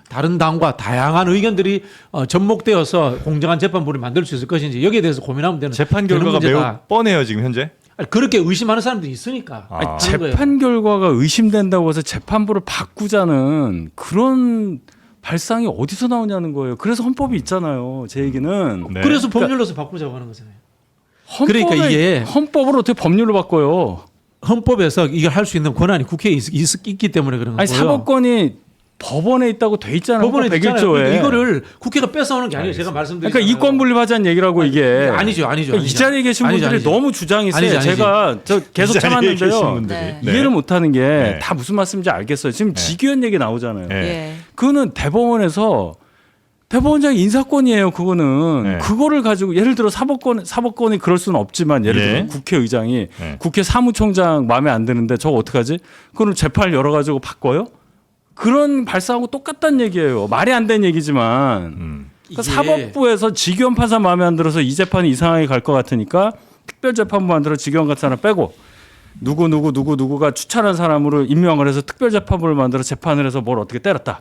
Speaker 3: 다른 당과 다양한 의견들이 접목되어서 공정한 재판부를 만들 수 있을 것인지 여기에 대해서 고민하면 되는
Speaker 5: 재판
Speaker 3: 되는
Speaker 5: 결과가 매우
Speaker 3: 문제다.
Speaker 5: 뻔해요, 지금 현재.
Speaker 3: 아니, 그렇게 의심하는 사람들이 있으니까
Speaker 5: 아.
Speaker 3: 하는 거예요.
Speaker 4: 재판 결과가 의심된다고 해서 재판부를 바꾸자는 그런 발상이 어디서 나오냐는 거예요. 그래서 헌법이 있잖아요. 제 얘기는.
Speaker 5: 네.
Speaker 3: 그래서 법률로서 바꾸자고 하는 거잖아요.
Speaker 4: 헌법에,
Speaker 3: 그러니까 이게
Speaker 4: 헌법을 어떻게 법률로 바꿔요?
Speaker 3: 헌법에서 이걸 할 수 있는 권한이 국회에 있기 때문에 그런 거고요.
Speaker 4: 아니 사법권이 법원에 있다고 돼 있잖아요.
Speaker 3: 법원에
Speaker 4: 헌법
Speaker 3: 있잖아요.
Speaker 4: 101조에.
Speaker 3: 그러니까 이거를 국회가 뺏어오는 게 아니에요. 제가 말씀드린.
Speaker 4: 그러니까 이권 분립하자는 얘기라고 이게.
Speaker 3: 아니죠.
Speaker 4: 그러니까 이 자리에 계신 분들이 너무 주장이 세요.
Speaker 3: 아니지.
Speaker 4: 제가 저 계속
Speaker 5: 이 자리에 계신
Speaker 4: 참았는데요.
Speaker 5: 분들이.
Speaker 2: 네.
Speaker 4: 이해를 못하는 게 다
Speaker 5: 네.
Speaker 4: 무슨 말씀인지 알겠어요. 지금
Speaker 5: 네.
Speaker 4: 직위원 얘기 나오잖아요.
Speaker 5: 네.
Speaker 2: 예.
Speaker 4: 그거는 대법원장 인사권이에요. 그거는
Speaker 5: 네.
Speaker 4: 그거를 가지고 예를 들어 사법권이 그럴 수는 없지만 예를
Speaker 5: 네.
Speaker 4: 들어 국회의장이
Speaker 5: 네.
Speaker 4: 국회 사무총장 마음에 안 드는데 저거 어떡하지? 그걸 재판을 열어가지고 바꿔요? 그런 발상하고 똑같다는 얘기예요. 말이 안 되는 얘기지만 그러니까 사법부에서 직위원 판사 마음에 안 들어서 이 재판이 이상하게 갈 것 같으니까 특별재판부 만들어 직위원 같은 사람 빼고 누구가 추천한 사람으로 임명을 해서 특별재판부를 만들어 재판을 해서 뭘 어떻게 때렸다.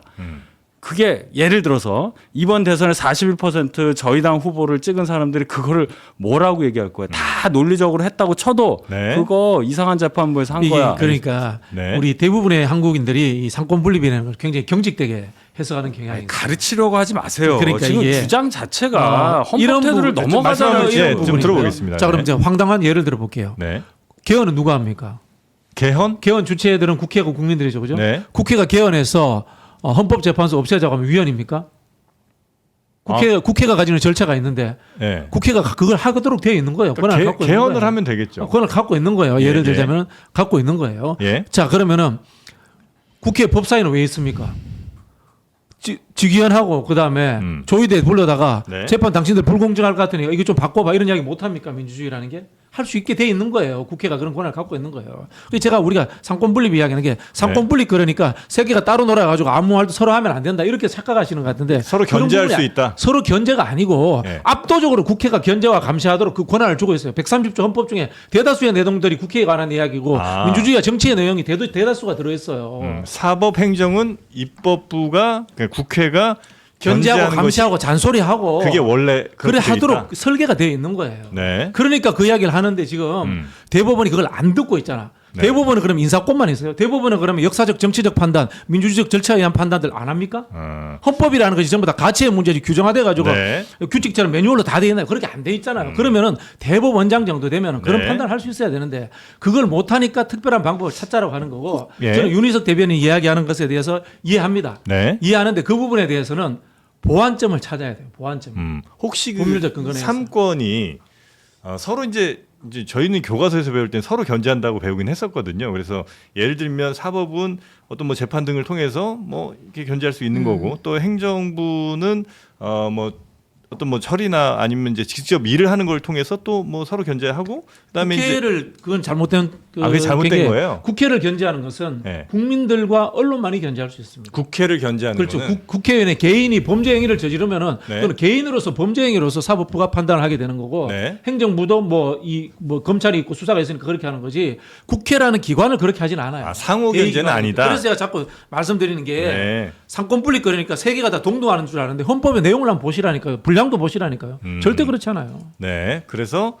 Speaker 4: 그게 예를 들어서 이번 대선에 41% 저희 당 후보를 찍은 사람들이 그거를 뭐라고 얘기할 거예요. 다 논리적으로 했다고 쳐도
Speaker 5: 네.
Speaker 4: 그거 이상한 재판부에서 한
Speaker 3: 이게
Speaker 4: 거야.
Speaker 3: 그러니까
Speaker 5: 네.
Speaker 3: 우리 대부분의 한국인들이 이 상권 분립이라는 걸 굉장히 경직되게 해석하는 경향이 있어요.
Speaker 4: 가르치려고 하지 마세요.
Speaker 3: 그러니까
Speaker 4: 지금
Speaker 3: 이게
Speaker 4: 주장 자체가
Speaker 3: 이런
Speaker 4: 헌법태도를
Speaker 3: 부분,
Speaker 4: 넘어가잖아요.
Speaker 5: 말씀하면
Speaker 4: 이런
Speaker 5: 좀
Speaker 4: 부분이.
Speaker 5: 들어보겠습니다.
Speaker 3: 자, 그럼
Speaker 5: 네.
Speaker 3: 이제 황당한 예를 들어 볼게요.
Speaker 5: 네.
Speaker 3: 개헌은 누가 합니까?
Speaker 5: 개헌?
Speaker 3: 개헌 주체들은 국회하고 국민들이죠, 그죠?
Speaker 5: 네.
Speaker 3: 국회가 개헌해서 헌법재판소 없애자고 하면 위헌입니까? 국회가 가지는 절차가 있는데
Speaker 5: 네.
Speaker 3: 국회가 그걸 하도록 되어 있는 거예요. 권한을 갖고 있는
Speaker 5: 개헌을
Speaker 3: 거예요.
Speaker 5: 하면 되겠죠.
Speaker 3: 권한을 갖고 있는 거예요.
Speaker 5: 예,
Speaker 3: 예를
Speaker 5: 예.
Speaker 3: 들자면 갖고 있는 거예요.
Speaker 5: 예.
Speaker 3: 자, 그러면은 국회 법사위는 왜 있습니까? 직위원하고 그다음에 조의대 불러다가
Speaker 5: 네.
Speaker 3: 재판 당신들 불공정할 것 같으니까 이거 좀 바꿔봐 이런 이야기 못 합니까? 민주주의라는 게 할 수 있게 돼 있는 거예요. 국회가 그런 권한을 갖고 있는 거예요. 그래서 우리가 상권 분립 이야기하는 게 상권 분립 그러니까 세계가 따로 놀아가지고 아무 말도 서로 하면 안 된다 이렇게 착각하시는 것 같은데
Speaker 5: 서로
Speaker 3: 그런
Speaker 5: 견제할
Speaker 3: 부분이
Speaker 5: 수 있다.
Speaker 3: 서로 견제가 아니고
Speaker 5: 네.
Speaker 3: 압도적으로 국회가 견제와 감시하도록 그 권한을 주고 있어요. 130조 헌법 중에 대다수의 내용들이 국회에 관한 이야기고 민주주의와 정치의 내용이 대다수가 들어있어요.
Speaker 5: 사법행정은 입법부가 그러니까 국회가
Speaker 3: 견제하고
Speaker 5: 견제하는
Speaker 3: 감시하고 잔소리하고
Speaker 5: 그게 원래
Speaker 3: 그래
Speaker 5: 그렇게 돼
Speaker 3: 하도록
Speaker 5: 있다.
Speaker 3: 설계가 되어 있는 거예요.
Speaker 5: 네.
Speaker 3: 그러니까 그 이야기를 하는데 지금 대법원이 그걸 안 듣고 있잖아.
Speaker 5: 네.
Speaker 3: 대법원은 그럼 인사권만 있어요. 대법원은 그러면 역사적 정치적 판단, 민주주의적 절차에 의한 판단들 안 합니까? 헌법이라는 것이 전부 다 가치의 문제지 규정화돼 가지고
Speaker 5: 네.
Speaker 3: 규칙처럼 매뉴얼로 다 돼 있나요? 그렇게 안 돼 있잖아요. 그러면은 대법원장 정도 되면은 그런
Speaker 5: 네.
Speaker 3: 판단을 할 수 있어야 되는데 그걸 못 하니까 특별한 방법을 찾자라고 하는 거고
Speaker 5: 예.
Speaker 3: 저는 윤희석 대변인이 이야기하는 것에 대해서 이해합니다.
Speaker 5: 네.
Speaker 3: 이해하는데 그 부분에 대해서는 보완점을 찾아야 돼요. 보완점.
Speaker 5: 혹시 그
Speaker 3: 법률적 근거는
Speaker 5: 3권이 서로 이제 저희는 교과서에서 배울 땐 서로 견제한다고 배우긴 했었거든요. 그래서 예를 들면 사법은 어떤 뭐 재판 등을 통해서 뭐 이렇게 견제할 수 있는 거고 또 행정부는 뭐 어떤 뭐 처리나 아니면 이제 직접 일을 하는 걸 통해서 또 뭐 서로 견제하고 그다음에
Speaker 3: 국회를 그건 잘못된
Speaker 5: 그게 잘못된
Speaker 3: 그게
Speaker 5: 거예요?
Speaker 3: 국회를 견제하는 것은
Speaker 5: 네.
Speaker 3: 국민들과 언론만이 견제할 수 있습니다.
Speaker 5: 국회를 견제하는
Speaker 3: 그렇죠.
Speaker 5: 거는
Speaker 3: 국회의원의 개인이 범죄 행위를 저지르면은
Speaker 5: 네.
Speaker 3: 그건 개인으로서 범죄 행위로서 사법부가 판단을 하게 되는 거고
Speaker 5: 네.
Speaker 3: 행정부도 뭐 검찰이 있고 수사가 있으니까 그렇게 하는 거지 국회라는 기관을 그렇게 하진 않아요.
Speaker 5: 상호
Speaker 3: 개인
Speaker 5: 견제는
Speaker 3: 기관이니까.
Speaker 5: 아니다.
Speaker 3: 그래서 제가 자꾸 말씀드리는 게
Speaker 5: 네.
Speaker 3: 상권 분립 그러니까 세 개가 다 동등하는 줄 아는데 헌법의 내용을 한번 보시라니까요. 분량도 보시라니까요. 절대 그렇지 않아요.
Speaker 5: 네. 그래서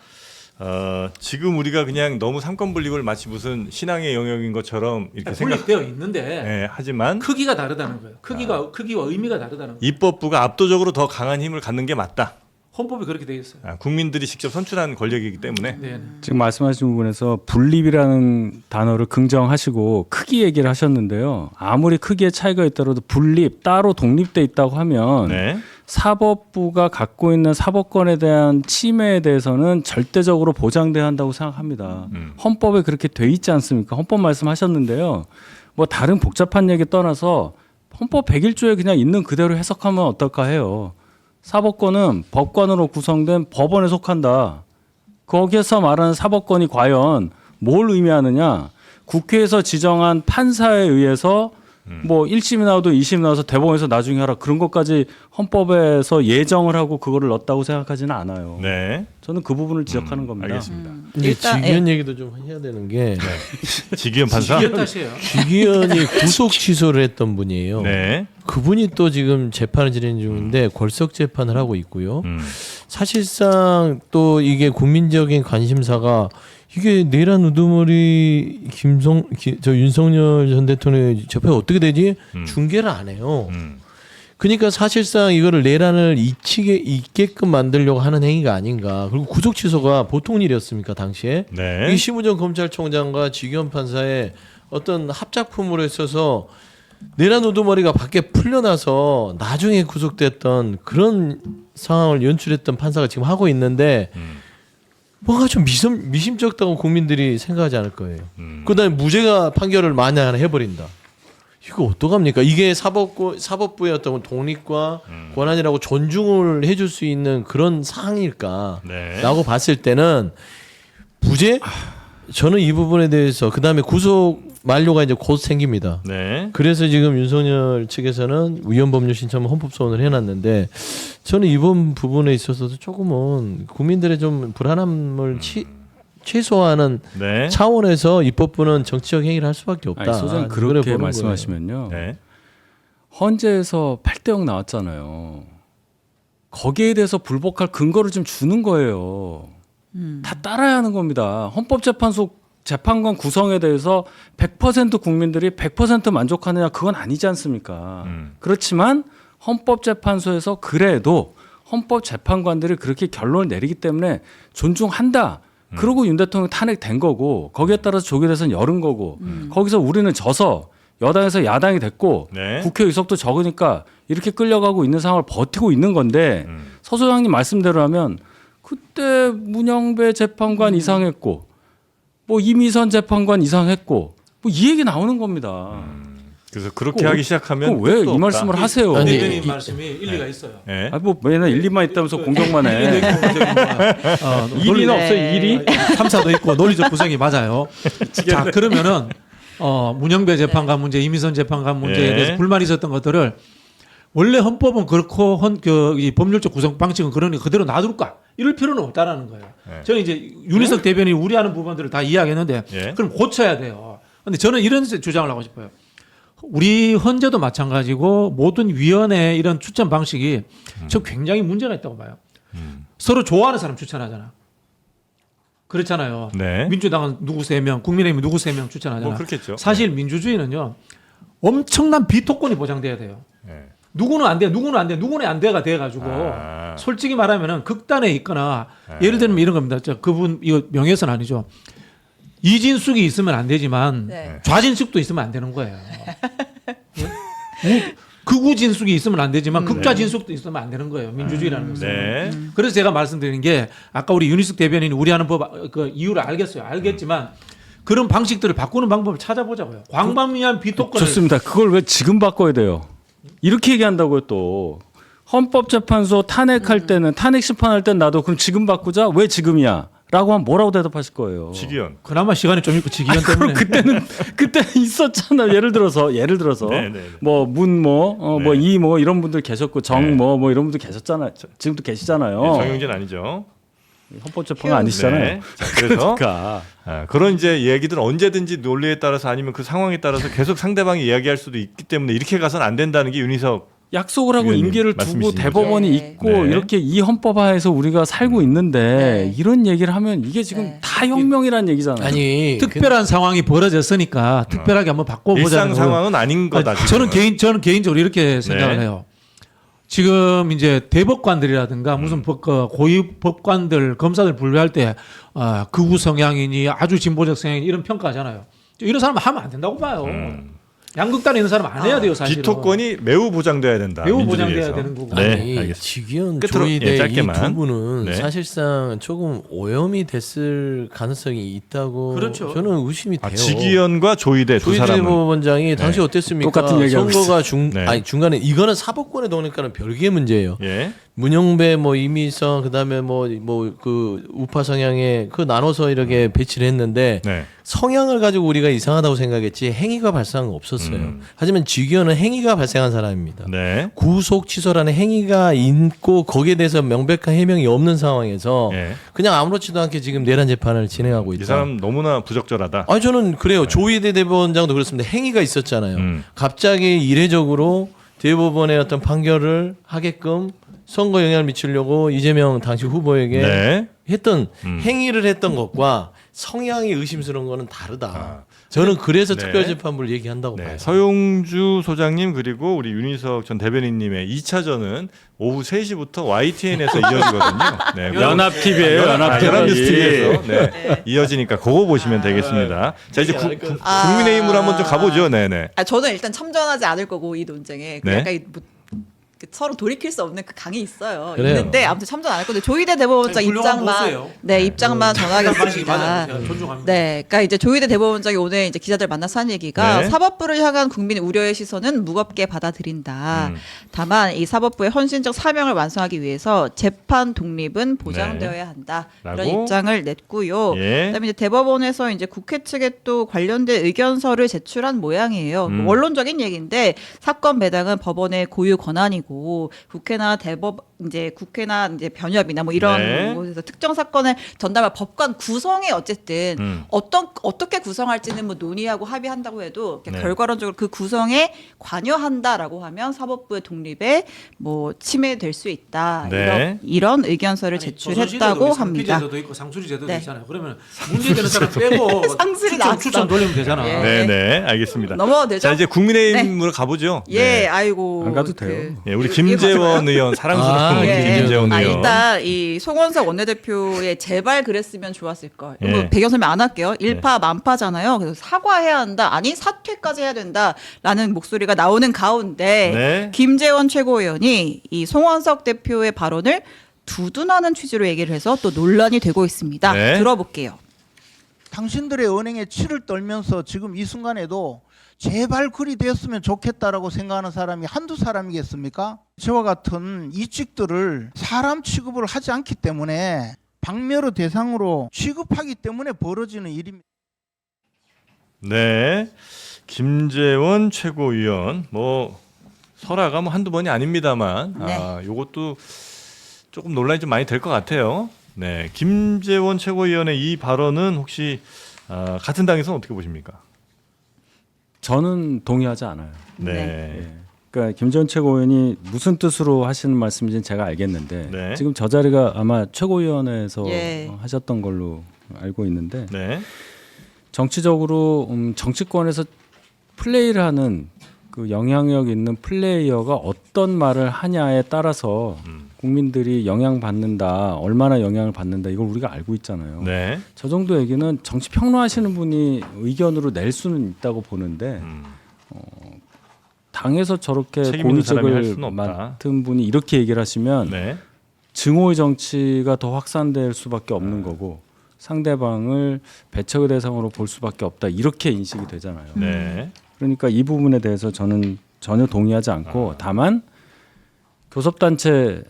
Speaker 5: 지금 우리가 그냥 너무 삼권 분립을 마치 무슨 신앙의 영역인 것처럼 이렇게
Speaker 3: 분립되어 있는데
Speaker 5: 네, 하지만
Speaker 3: 크기가 다르다는 거예요. 크기와 의미가 다르다는 거예요.
Speaker 5: 입법부가 압도적으로 더 강한 힘을 갖는 게 맞다.
Speaker 3: 헌법이 그렇게 되어 있어요.
Speaker 5: 국민들이 직접 선출한 권력이기 때문에.
Speaker 3: 네.
Speaker 4: 지금 말씀하신 부분에서 분립이라는 단어를 긍정하시고 크기 얘기를 하셨는데요. 아무리 크기의 차이가 있더라도 분립, 따로 독립돼 있다고 하면
Speaker 5: 네.
Speaker 4: 사법부가 갖고 있는 사법권에 대한 침해에 대해서는 절대적으로 보장돼야 한다고 생각합니다. 헌법에 그렇게 돼 있지 않습니까? 헌법 말씀하셨는데요. 뭐 다른 복잡한 얘기 떠나서 헌법 101조에 그냥 있는 그대로 해석하면 어떨까 해요. 사법권은 법관으로 구성된 법원에 속한다. 거기에서 말하는 사법권이 과연 뭘 의미하느냐? 국회에서 지정한 판사에 의해서 뭐 1심이 나와도 2심이 나와서 대법원에서 나중에 하라 그런 것까지 헌법에서 예정을 하고 그거를 넣었다고 생각하지는 않아요.
Speaker 5: 네.
Speaker 4: 저는 그 부분을 지적하는 겁니다.
Speaker 5: 알겠습니다.
Speaker 1: 이게
Speaker 2: 일단,
Speaker 1: 직위원 얘기도 좀 해야 되는 게
Speaker 5: 직위원 판사.
Speaker 3: 직위원 탓이에요.
Speaker 1: 직위원이 구속 취소를 했던 분이에요.
Speaker 5: 네.
Speaker 1: 그분이 또 지금 재판을 진행 중인데 골석 재판을 하고 있고요.
Speaker 5: 음.
Speaker 1: 사실상 또 이게 국민적인 관심사가 이게 내란 우두머리 윤석열 전 대통령의 재판이 어떻게 되지? 중계를 안 해요. 그러니까 사실상 이거를 내란을 잊게끔 만들려고 하는 행위가 아닌가. 그리고 구속 취소가 보통 일이었습니까 당시에?
Speaker 5: 네.
Speaker 1: 이 심우정 검찰총장과 지기현 판사의 어떤 합작품으로 있어서 내란 우두머리가 밖에 풀려나서 나중에 구속됐던 그런 상황을 연출했던 판사가 지금 하고 있는데 뭔가 좀 미심쩍다고 국민들이 생각하지 않을 거예요. 그다음에 무죄가 판결을 만약 해버린다. 이거 어떡합니까? 이게 사법부의 어떤 독립과 권한이라고 존중을 해줄 수 있는 그런 사항일까?
Speaker 5: 네.
Speaker 1: 라고 봤을 때는 무죄? 저는 이 부분에 대해서 그다음에 구속 만료가 이제 곧 생깁니다.
Speaker 5: 네.
Speaker 1: 그래서 지금 윤석열 측에서는 위헌법률 신청 헌법소원을 해놨는데 저는 이번 부분에 있어서도 조금은 국민들의 좀 불안함을 최소화하는
Speaker 5: 네.
Speaker 1: 차원에서 입법부는 정치적 행위를 할 수밖에 없다.
Speaker 4: 아니, 소장
Speaker 1: 그래
Speaker 4: 그렇게
Speaker 1: 보는
Speaker 4: 말씀하시면요.
Speaker 5: 네.
Speaker 4: 헌재에서 8대0 나왔잖아요. 거기에 대해서 불복할 근거를 좀 주는 거예요. 다 따라야 하는 겁니다. 헌법재판소 재판관 구성에 대해서 100% 국민들이 100% 만족하느냐 그건 아니지 않습니까? 그렇지만 헌법재판소에서 그래도 헌법재판관들이 그렇게 결론을 내리기 때문에 존중한다. 그러고 윤 대통령 탄핵된 거고 거기에 따라서 조계 대선 열은 거고 거기서 우리는 져서 여당에서 야당이 됐고
Speaker 5: 네.
Speaker 4: 국회 의석도 적으니까 이렇게 끌려가고 있는 상황을 버티고 있는 건데 서 소장님 말씀대로 하면 그때 문영배 재판관 이상했고 뭐 이미선 재판관 이상했고 뭐 이 얘기 나오는 겁니다.
Speaker 5: 그래서 그렇게 하기 시작하면
Speaker 4: 왜
Speaker 5: 끝도
Speaker 4: 이
Speaker 5: 없다.
Speaker 4: 말씀을 하세요?
Speaker 1: 아니,
Speaker 3: 대변인 말씀이 일리가 있어요.
Speaker 5: 네.
Speaker 4: 아, 뭐 맨날 1, 2만 있다면서 공격만 해.
Speaker 3: 논리는
Speaker 4: 없어요, 일이?
Speaker 3: 탐사도 있고 논리적 구성이 맞아요. 자 그러면은 문영배 재판관 문제, 이미선 재판관 문제에
Speaker 5: 예.
Speaker 3: 대해서 불만이 있었던 것들을 원래 헌법은 그렇고 이 법률적 구성 방식은 그러니 그대로 놔둘까? 이럴 필요는 없다라는 거예요.
Speaker 5: 예.
Speaker 3: 저는 이제 윤희석 대변인이 우려하는 부분들을 다 이야기했는데
Speaker 5: 예.
Speaker 3: 그럼 고쳐야 돼요. 근데 저는 이런 주장을 하고 싶어요. 우리 헌재도 마찬가지고 모든 위원회 이런 추천 방식이 저 굉장히 문제가 있다고 봐요. 서로 좋아하는 사람 추천하잖아. 그렇잖아요.
Speaker 5: 네.
Speaker 3: 민주당은 누구 3명, 국민의힘은 누구 3명 추천하잖아.
Speaker 5: 뭐 그렇겠죠.
Speaker 3: 사실 민주주의는요. 엄청난 비토권이 보장돼야 돼요.
Speaker 5: 네.
Speaker 3: 누구는 안 돼, 누구는 안 돼, 누구는 안 돼가 돼가지고 솔직히 말하면은 극단에 있거나 예를 들면 이런 겁니다. 그분 이거 명예훼손 아니죠. 이진숙이 있으면 안 되지만
Speaker 2: 네.
Speaker 3: 좌진숙도 있으면 안 되는 거예요. 극우진숙이 있으면 안 되지만 극좌진숙도 있으면 안 되는 거예요. 민주주의라는 것은.
Speaker 5: 네.
Speaker 3: 그래서 제가 말씀드리는 게 아까 우리 윤희숙 대변인이 우려하는 그 이유를 알겠어요. 알겠지만 그런 방식들을 바꾸는 방법을 찾아보자고요. 광범위한 비토권을
Speaker 4: 좋습니다. 그걸 왜 지금 바꿔야 돼요? 이렇게 얘기한다고요 또. 헌법재판소 탄핵할 때는 탄핵 심판할 땐 나도 그럼 지금 바꾸자. 왜 지금이야? 라고 하면 뭐라고 대답하실 거예요?
Speaker 5: 지기현.
Speaker 3: 그나마 시간이 좀 있고 지기현 때문에.
Speaker 4: 그때 있었잖아. 예를 들어서
Speaker 5: 네, 네.
Speaker 4: 뭐 문 뭐
Speaker 5: 네.
Speaker 4: 이 뭐 이런 분들 계셨고 정
Speaker 5: 네.
Speaker 4: 뭐 이런 분들 계셨잖아요. 지금도 계시잖아요.
Speaker 5: 네, 정영진 아니죠.
Speaker 4: 헌법재판관 아니시잖아요.
Speaker 5: 네. 자, 그래서
Speaker 4: 그러니까
Speaker 5: 그런 이제 얘기들은 언제든지 논리에 따라서 아니면 그 상황에 따라서 계속 상대방이 이야기할 수도 있기 때문에 이렇게 가서는 안 된다는 게 윤희석
Speaker 4: 약속을 하고
Speaker 5: 위원님
Speaker 4: 임기를 두고
Speaker 5: 말씀이신
Speaker 4: 대법원이
Speaker 2: 거죠?
Speaker 4: 있고
Speaker 5: 네.
Speaker 4: 이렇게 이 헌법하에서 우리가 살고 있는데
Speaker 2: 네.
Speaker 4: 이런 얘기를 하면 이게 지금
Speaker 2: 네.
Speaker 4: 다 혁명이라는 얘기잖아요.
Speaker 1: 아니
Speaker 3: 특별한 상황이 벌어졌으니까 특별하게 한번 바꿔보자는
Speaker 5: 일상
Speaker 3: 거고요.
Speaker 5: 상황은 아닌 거다.
Speaker 3: 저는
Speaker 5: 지금은.
Speaker 3: 저는 개인적으로 이렇게 생각을
Speaker 5: 네.
Speaker 3: 해요. 지금 이제 대법관들이라든가 무슨 고위 법관들 검사들 분류할 때 극우 성향이니 아주 진보적 성향이니 이런 평가하잖아요. 이런 사람 하면 안 된다고 봐요. 양극단에 있는 사람 안 해야 돼요, 사실은.
Speaker 5: 비토권이 매우 보장돼야 된다.
Speaker 3: 매우
Speaker 5: 민주주의에서.
Speaker 3: 보장돼야 되는 거고.
Speaker 5: 네,
Speaker 1: 아니
Speaker 5: 알겠습니다.
Speaker 1: 지기현
Speaker 5: 끝으로,
Speaker 1: 조이대
Speaker 5: 예,
Speaker 1: 이
Speaker 5: 짧게만.
Speaker 1: 두 분은
Speaker 5: 네.
Speaker 1: 사실상 조금 오염이 됐을 가능성이 있다고
Speaker 3: 그렇죠.
Speaker 1: 저는 의심이 돼요.
Speaker 5: 지기현과 조이대 두
Speaker 1: 조이대
Speaker 5: 사람은
Speaker 1: 법원장이 당시 어땠습니까?
Speaker 4: 똑같은 얘기하고
Speaker 1: 선거가
Speaker 5: 네.
Speaker 1: 중간에 이거는 사법권의 독립과는 별개의 문제예요.
Speaker 5: 예.
Speaker 1: 문영배 뭐 이미성 그다음에 뭐 그 우파 성향에 그 나눠서 이렇게 배치를 했는데
Speaker 5: 네.
Speaker 1: 성향을 가지고 우리가 이상하다고 생각했지 행위가 발생한 건 없었어요. 하지만 지기현은 행위가 발생한 사람입니다.
Speaker 5: 네.
Speaker 1: 구속 취소라는 행위가 있고 거기에 대해서 명백한 해명이 없는 상황에서
Speaker 5: 예.
Speaker 1: 그냥 아무렇지도 않게 지금 내란 재판을 진행하고 있다.
Speaker 5: 이 사람 너무나 부적절하다.
Speaker 1: 아니 저는 그래요. 조희대 대법원장도 그렇습니다. 행위가 있었잖아요.
Speaker 5: 네.
Speaker 1: 갑자기 이례적으로 대법원의 어떤 판결을 하게끔 선거 영향을 미치려고 이재명 당시 후보에게
Speaker 5: 네.
Speaker 1: 했던 행위를 했던 것과 성향이 의심스러운 거는 다르다. 저는 그래서
Speaker 5: 네.
Speaker 1: 특별재판부를 얘기한다고 봐요.
Speaker 5: 서용주 소장님 그리고 우리 윤희석 전 대변인님의 2차전은 오후 3시부터 YTN에서 이어지거든요. 네,
Speaker 4: 연합 TV예요. 연합 TV.
Speaker 5: 연합뉴스TV에서 이어지니까 그거 보시면 되겠습니다. 자 이제 국민의힘으로 한번 좀 가보죠. 네네.
Speaker 2: 저는 일단 참전하지 않을 거고 이 논쟁에
Speaker 5: 네.
Speaker 2: 약간 그 서로 돌이킬 수 없는 그 강이 있어요.
Speaker 1: 그래요.
Speaker 2: 있는데 아무튼 참전 안 할 건데 조희대 대법원장
Speaker 3: 아니, 훌륭한 보수예요.
Speaker 2: 입장만 입장만 전하겠습니다.
Speaker 3: 맞아요. 존중합니다.
Speaker 2: 네, 그러니까 이제 조희대 대법원장이 오늘 이제 기자들 만나서 한 얘기가
Speaker 5: 네.
Speaker 2: 사법부를 향한 국민의 우려의 시선은 무겁게 받아들인다. 다만 이 사법부의 헌신적 사명을 완수하기 위해서 재판 독립은 보장되어야 한다. 이런
Speaker 5: 라고?
Speaker 2: 입장을 냈고요.
Speaker 5: 예.
Speaker 2: 그다음에 이제 대법원에서 이제 국회 측에 또 관련된 의견서를 제출한 모양이에요. 뭐 원론적인 얘기인데 사건 배당은 법원의 고유 권한이고 국회나 국회나 이제 변협이나 뭐 이런
Speaker 5: 네.
Speaker 2: 곳에서 특정 사건을 전담할 법관 구성에 어쨌든 어떻게 구성할지는 뭐 논의하고 합의한다고 해도
Speaker 5: 네.
Speaker 2: 결과론적으로 그 구성에 관여한다라고 하면 사법부의 독립에 뭐 침해될 수 있다.
Speaker 5: 네.
Speaker 2: 이런 의견서를 제출했다고 합니다.
Speaker 3: 상피제도도 있고 상수리 제도도
Speaker 2: 네.
Speaker 3: 있잖아요. 그러면 문제되는 사람 빼고
Speaker 2: 상수리 나왔어.
Speaker 3: 추천 돌리면 되잖아.
Speaker 2: 예.
Speaker 5: 네네 알겠습니다.
Speaker 2: 넘어가도 되죠?
Speaker 5: 자 이제 국민의힘으로 가보죠.
Speaker 2: 예, 아이고.
Speaker 4: 안 가도 돼요.
Speaker 5: 예, 우리 김재원 의원 사랑스러운
Speaker 1: 예.
Speaker 5: 김재원 의원.
Speaker 2: 일단 이 송원석 원내대표의 제발 그랬으면 좋았을 걸.
Speaker 5: 예.
Speaker 2: 뭐 배경 설명 안 할게요. 일파 만파잖아요. 그래서 사과해야 한다. 아니 사퇴까지 해야 된다라는 목소리가 나오는 가운데
Speaker 5: 네.
Speaker 2: 김재원 최고위원이 이 송원석 대표의 발언을 두둔하는 취지로 얘기를 해서 또 논란이 되고 있습니다.
Speaker 5: 네.
Speaker 2: 들어볼게요.
Speaker 12: 당신들의 은행에 치를 떨면서 지금 이 순간에도 제발 그리 됐으면 좋겠다라고 생각하는 사람이 한두 사람이겠습니까? 저와 같은 이직들을 사람 취급을 하지 않기 때문에 박멸의 대상으로 취급하기 때문에 벌어지는 일입니다.
Speaker 5: 네, 김재원 최고위원 뭐 설화가 뭐 한두 번이 아닙니다만 요것도 조금 논란이 좀 많이 될 것 같아요. 네, 김재원 최고위원의 이 발언은 혹시 같은 당에서는 어떻게 보십니까?
Speaker 4: 저는 동의하지 않아요.
Speaker 5: 네.
Speaker 4: 예. 그러니까 김재원 최고위원이 무슨 뜻으로 하시는 말씀인지는 제가 알겠는데
Speaker 5: 네.
Speaker 4: 지금 저 자리가 아마 최고위원회에서
Speaker 2: 예.
Speaker 4: 하셨던 걸로 알고 있는데
Speaker 5: 네.
Speaker 4: 정치적으로 정치권에서 플레이를 하는 그 영향력 있는 플레이어가 어떤 말을 하냐에 따라서 국민들이 영향받는다, 얼마나 영향을 받는다 이걸 우리가 알고 있잖아요.
Speaker 5: 네.
Speaker 4: 저 정도 얘기는 정치 평론하시는 분이 의견으로 낼 수는 있다고 보는데 당에서 저렇게
Speaker 5: 책임 있는 사람이 할
Speaker 4: 고위직을
Speaker 5: 수는 없다.
Speaker 4: 맡은 분이 이렇게 얘기를 하시면
Speaker 5: 네.
Speaker 4: 증오의 정치가 더 확산될 수밖에 없는 거고 상대방을 배척의 대상으로 볼 수밖에 없다 이렇게 인식이 되잖아요.
Speaker 5: 네.
Speaker 4: 그러니까 이 부분에 대해서 저는 전혀 동의하지 않고 다만 교섭단체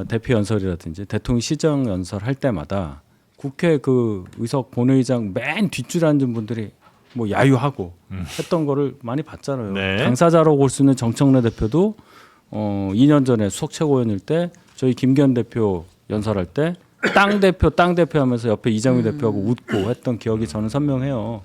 Speaker 4: 대표 연설이라든지 대통령 시정 연설 할 때마다 국회 그 의석 본회의장 맨 뒷줄에 앉은 분들이 뭐 야유하고 했던 거를 많이 봤잖아요.
Speaker 5: 네.
Speaker 4: 당사자라고 볼 수 있는 정청래 대표도 2년 전에 수석 최고위원일 때 저희 김기현 대표 연설할 때 땅 대표 하면서 옆에 이정미 대표하고 웃고 했던 기억이 저는 선명해요.